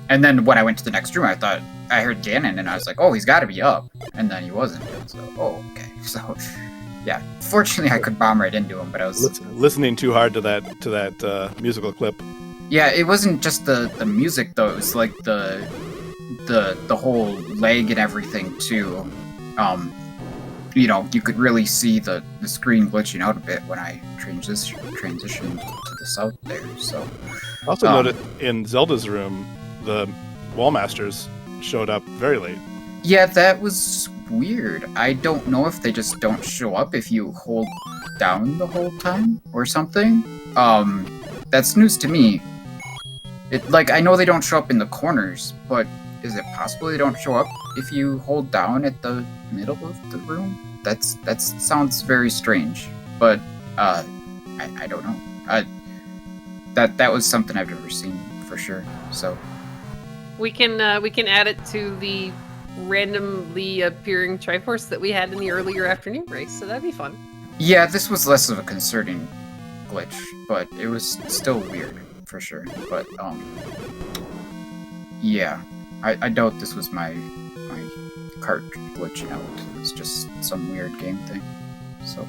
And then when I went to the next room, I thought I heard Ganon, and I was like, oh, he's gotta be up. And then he wasn't. So, oh, okay. So, yeah. Fortunately, I could bomb right into him, but I was... Listening too hard to that musical clip. Yeah, it wasn't just the music, though. It was like the the whole lag and everything too. You know, you could really see the screen glitching out a bit when I transitioned to the south there. So I also noted in Zelda's room, the wall masters showed up very late. yeah, that was weird. I don't know if they just don't show up if you hold down the whole time or something. That's news to me. Like, I know they don't show up in the corners, but is it possible they don't show up if you hold down at the middle of the room? That sounds very strange, but I don't know. That was something I've never seen for sure. So We can add it to the randomly appearing Triforce that we had in the earlier afternoon race, so that'd be fun. yeah, this was less of a concerning glitch, but it was still weird for sure. But yeah, I doubt this was my cart glitching out. It was just some weird game thing. So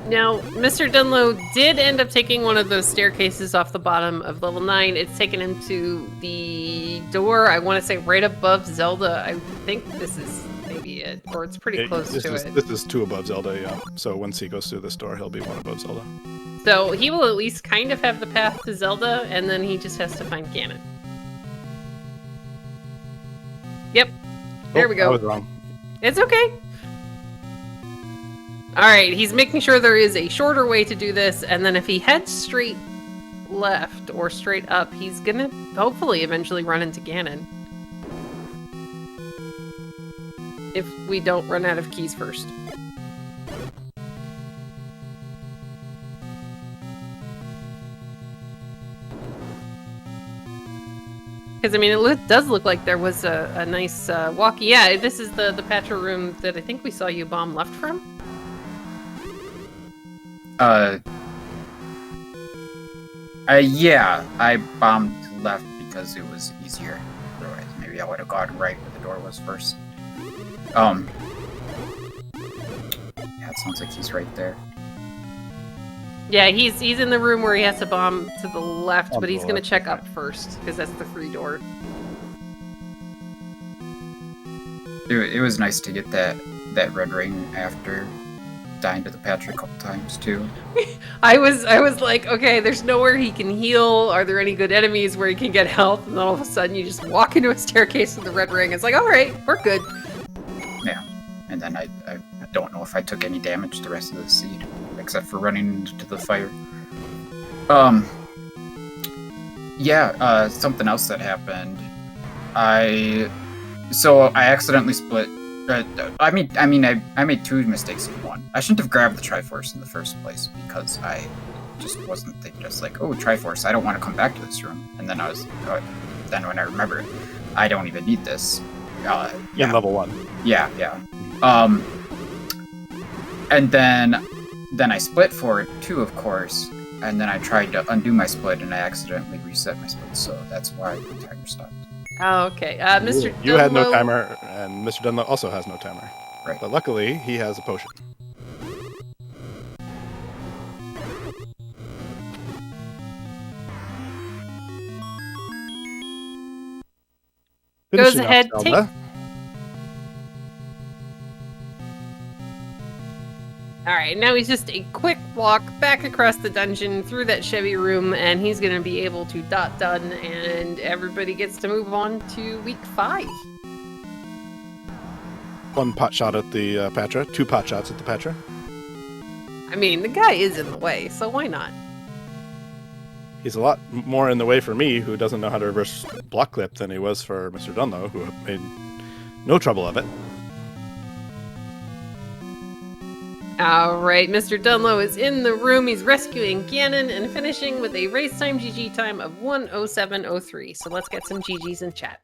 Now, Mr. Dunlo did end up taking one of those staircases off the bottom of level 9. It's taken him to the door, I want to say right above Zelda. I think this is maybe it, or it's pretty close to it. This is 2 above Zelda, yeah. So once he goes through this door, he'll be 1 above Zelda. So he will at least kind of have the path to Zelda, and then he just has to find Ganon. Yep. There we go. I was wrong. It's okay. Alright, he's making sure there is a shorter way to do this, and then if he heads straight left or straight up, he's gonna hopefully eventually run into Ganon. If we don't run out of keys first. Because, I mean, it does look like there was a nice walk. Yeah, this is the Patra room that I think we saw you bomb left from. Yeah, I bombed left because it was easier. Otherwise, maybe I would have gone right where the door was first. Yeah, it sounds like he's right there. Yeah, he's in the room where he has to bomb to the left, On but the he's gonna left, check okay. up first because that's the free door. It was nice to get that red ring after dying to the Patra a couple times too. I was like, okay, there's nowhere he can heal. Are there any good enemies where he can get health? And then all of a sudden, you just walk into a staircase with the red ring. It's like, all right, we're good. Yeah, and then I don't know if I took any damage the rest of the seed, except for running into the fire. Yeah, something else that happened. I accidentally split. I made 2 mistakes in one. I shouldn't have grabbed the Triforce in the first place because I just wasn't thinking. Just like, oh, Triforce, I don't want to come back to this room. And then then when I remembered, I don't even need this. In level 1. Yeah. And then I split for it too, of course. And then I tried to undo my split, and I accidentally reset my split. So that's why the timer stopped. Oh, okay. Mr. You had no Dunlo- timer, and Mr. Dunlo also has no timer. Right. But luckily, he has a potion. Goes Finishing off ahead, Zelda. All right, now he's just a quick walk back across the dungeon through that Chevy room, and he's going to be able to done, and everybody gets to move on to week 5. 1 pot shot at the Patra, 2 pot shots at the Patra. I mean, the guy is in the way, so why not? He's a lot more in the way for me, who doesn't know how to reverse block clip, than he was for Mr. Dunlo, who made no trouble of it. All right, Mr. Dunlo is in the room. He's rescuing Ganon and finishing with a race time GG time of 1:07:03. So let's get some GGs in chat.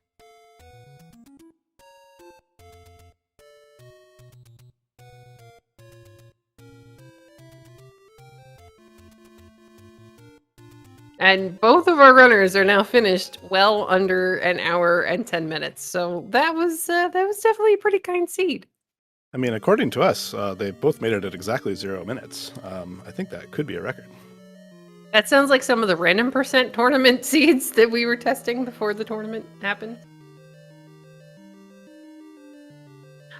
And both of our runners are now finished well under an hour and 10 minutes. So that was definitely a pretty kind seed. I mean, according to us, they both made it at exactly 0 minutes. I think that could be a record. That sounds like some of the random percent tournament seeds that we were testing before the tournament happened.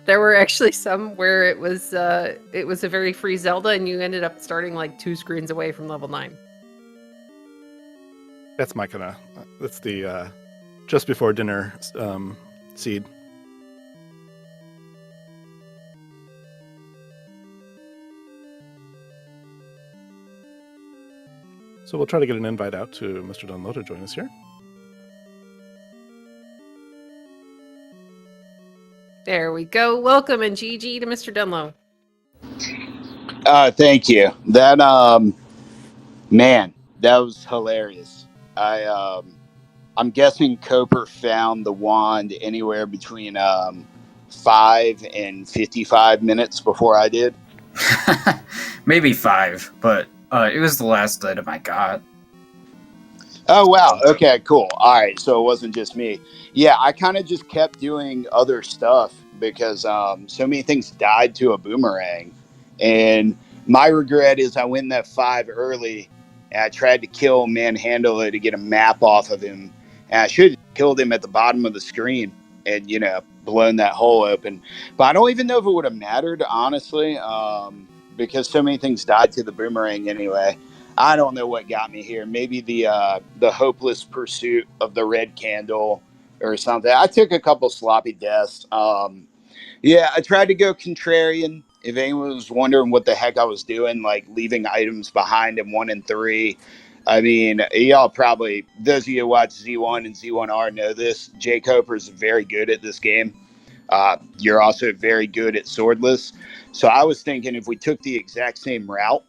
There were actually some where it was a very free Zelda, and you ended up starting like 2 screens away from level 9. That's my kind of. That's the just before dinner seed. So we'll try to get an invite out to MrDunlo to join us here. There we go. Welcome and GG to MrDunlo. Thank you. That man, that was hilarious. I'm guessing Koper found the wand anywhere between 5 and 55 minutes before I did. Maybe 5, but it was the last item I got. Oh, wow. Okay, cool. All right. So it wasn't just me. Yeah, I kind of just kept doing other stuff because so many things died to a boomerang. And my regret is I went in that 5 early and I tried to kill Manhandler to get a map off of him. And I should have killed him at the bottom of the screen and, blown that hole open. But I don't even know if it would have mattered, honestly, because so many things died to the boomerang anyway. I don't know what got me here. Maybe the hopeless pursuit of the red candle or something. I took a couple sloppy deaths. Yeah, I tried to go contrarian. If anyone was wondering what the heck I was doing, like leaving items behind in 1 and 3. I mean, y'all probably, those of you who watch Z1 and Z1R know this. jkoper is very good at this game. You're also very good at swordless. So I was thinking if we took the exact same route,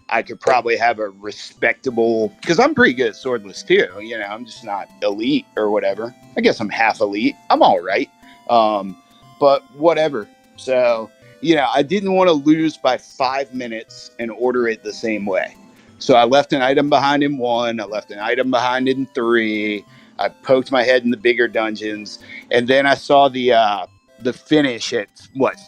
I could probably have a respectable, because I'm pretty good at swordless too. I'm just not elite or whatever. I guess I'm half elite. I'm all right. But whatever. So, I didn't want to lose by 5 minutes and order it the same way. So I left an item behind in 1. I left an item behind in 3. I poked my head in the bigger dungeons. And then I saw the finish at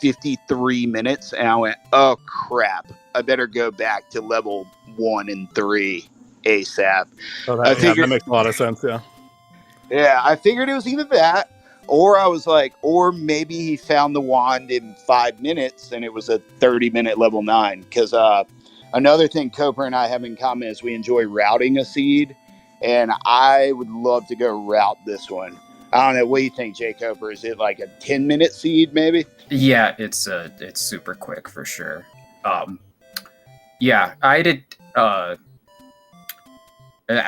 53 minutes. And I went, oh crap. I better go back to level 1 and 3 ASAP. Oh, that makes a lot of sense. Yeah. Yeah, I figured it was either that, or I was like, or maybe he found the wand in 5 minutes and it was a 30-minute level 9. Because another thing Koper and I have in common is we enjoy routing a seed, and I would love to go route this one. I don't know. What do you think, jkoper? Is it like a 10-minute seed, maybe? Yeah, it's super quick for sure. Yeah, I did. I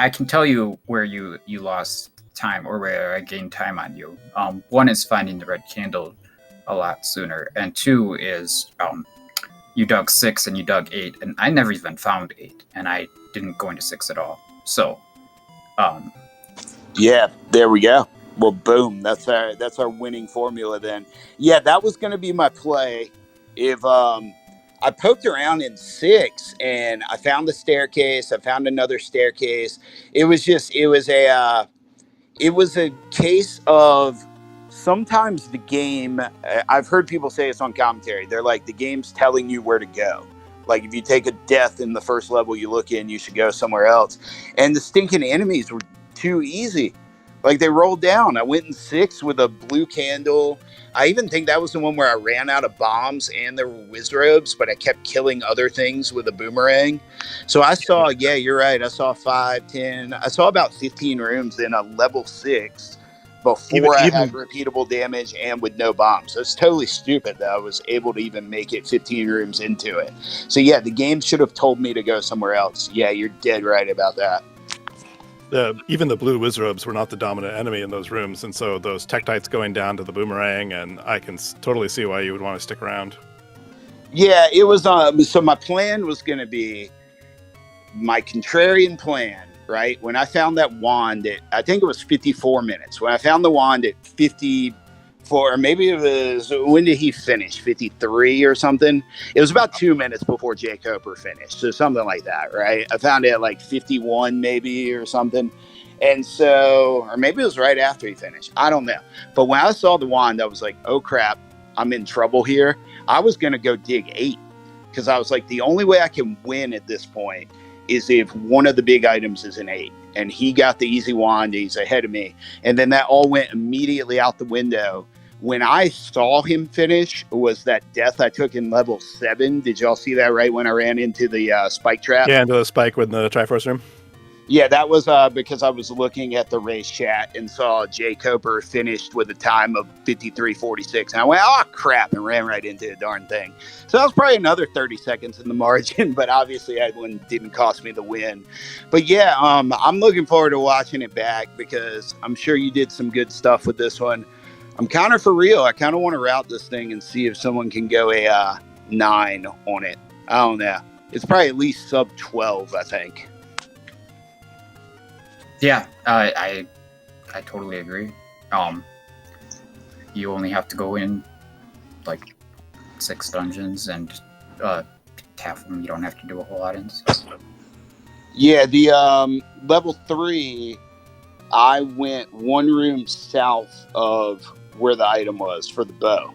can tell you where you lost time or where I gained time on you. 1 is finding the red candle a lot sooner, and 2 is you dug 6 and you dug 8, and I never even found 8, and I didn't go into 6 at all. So, yeah, there we go. Well, boom, that's our winning formula then. Yeah, that was going to be my play. If I poked around in 6 and I found the staircase, I found another staircase. It was a case of sometimes the game, I've heard people say it's on commentary. They're like, the game's telling you where to go. Like if you take a death in the first level you look in, you should go somewhere else. And the stinking enemies were too easy. Like they rolled down. I went in 6 with a blue candle. I even think that was the one where I ran out of bombs and there were wizrobes, but I kept killing other things with a boomerang. So I saw, yeah, you're right. I saw 5, 10. I saw about 15 rooms in a level 6 before I had repeatable damage and with no bombs. So it's totally stupid that I was able to even make it 15 rooms into it. So yeah, the game should have told me to go somewhere else. Yeah, you're dead right about that. Even the blue wizrobes were not the dominant enemy in those rooms, and so those tektites going down to the boomerang, and I can totally see why you would want to stick around. Yeah, it was. So my plan was going to be my contrarian plan, right? When I found that wand I think it was 54 minutes. When I found the wand at 54, or maybe it was, when did he finish? 53 or something? It was about 2 minutes before jkoper finished. So something like that, right? I found it at like 51 maybe or something. And so, or maybe it was right after he finished. I don't know. But when I saw the wand, I was like, oh crap, I'm in trouble here. I was going to go dig 8 because I was like, the only way I can win at this point is if one of the big items is an 8. And he got the easy wand. He's ahead of me. And then that all went immediately out the window When I saw him finish was that death I took in level 7. Did y'all see that right when I ran into the spike trap? Yeah, into the spike with the Triforce room. Yeah, that was because I was looking at the race chat and saw jkoper finished with a time of 53:46. And I went, oh, crap, and ran right into the darn thing. So that was probably another 30 seconds in the margin, but obviously that one didn't cost me the win. But yeah, I'm looking forward to watching it back because I'm sure you did some good stuff with this one. I'm kind of for real. I kind of want to route this thing and see if someone can go a 9 on it. I don't know. It's probably at least sub 12, I think. Yeah, I totally agree. You only have to go in like 6 dungeons and half of them you don't have to do a whole lot in. So. Yeah, the level 3, I went one room south of where the item was for the bow.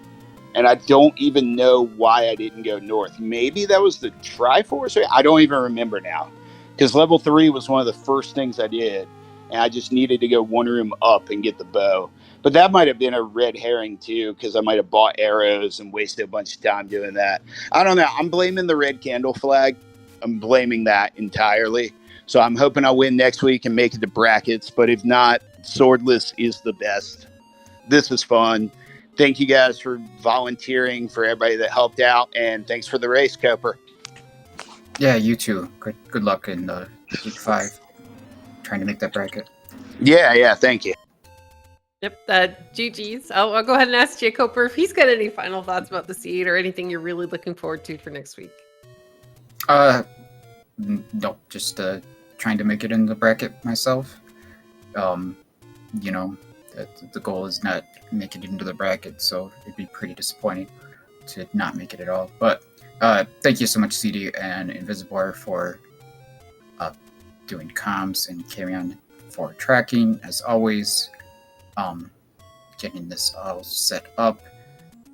And I don't even know why I didn't go north. Maybe that was the Triforce. I don't even remember now. Because level 3 was one of the first things I did. And I just needed to go one room up and get the bow. But that might have been a red herring too, because I might have bought arrows and wasted a bunch of time doing that. I don't know. I'm blaming the red candle flag. I'm blaming that entirely. So I'm hoping I'll win next week and make it to brackets. But if not, swordless is the best. This is fun. Thank you guys for volunteering, for everybody that helped out, and thanks for the race, Cooper. Yeah, you too. Good luck in week 5. Trying to make that bracket. Yeah, thank you. Yep, GG's. I'll go ahead and ask jkoper if he's got any final thoughts about the seed or anything you're really looking forward to for next week. No, just trying to make it in the bracket myself. You know, the goal is not make it into the bracket, so it'd be pretty disappointing to not make it at all. But thank you so much, CD and Invisible, for doing comms and carry on for tracking as always. Getting this all set up,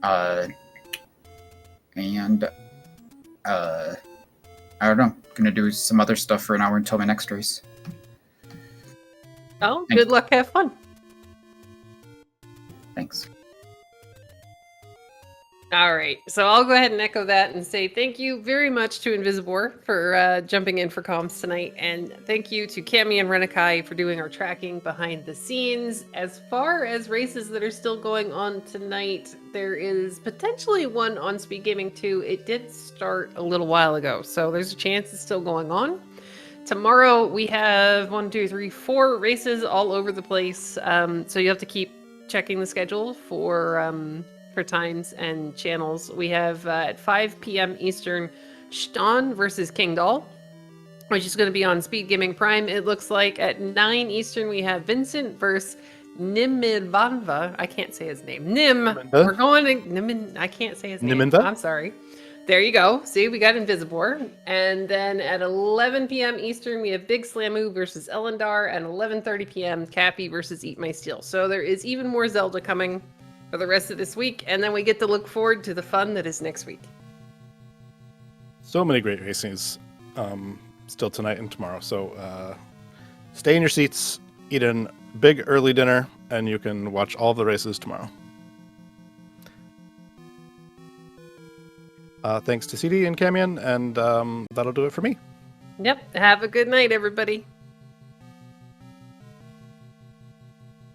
and I don't know. Gonna do some other stuff for an hour until my next race. Oh, good luck. Have fun. Thanks. All right, so I'll go ahead and echo that and say thank you very much to Invisible for jumping in for comms tonight, and thank you to Cami and Renakai for doing our tracking behind the scenes. As far as races that are still going on tonight, there is potentially one on SpeedGaming 2. It did start a little while ago, so there's a chance it's still going on. Tomorrow we have 4 races all over the place, so you have to keep checking the schedule for times and channels. We have at 5 p.m. Eastern, Ston versus Kingdoll, which is going to be on SpeedGaming Prime. It looks like at 9 Eastern, we have Vincent versus Nimidvanva. I can't say his name. We're going to Nimin. I can't say his name. Niminva? I'm sorry. There you go. See, we got Invisible. And then at 11 p.m. Eastern, we have Big Slamu versus Elendar, and 11:30 p.m. Cappy versus Eat My Steel. So there is even more Zelda coming for the rest of this week, and then we get to look forward to the fun that is next week. So many great races still tonight and tomorrow. So stay in your seats, eat a big early dinner, and you can watch all the races tomorrow. Thanks to CD and Camion, and that'll do it for me. Yep. Have a good night, everybody.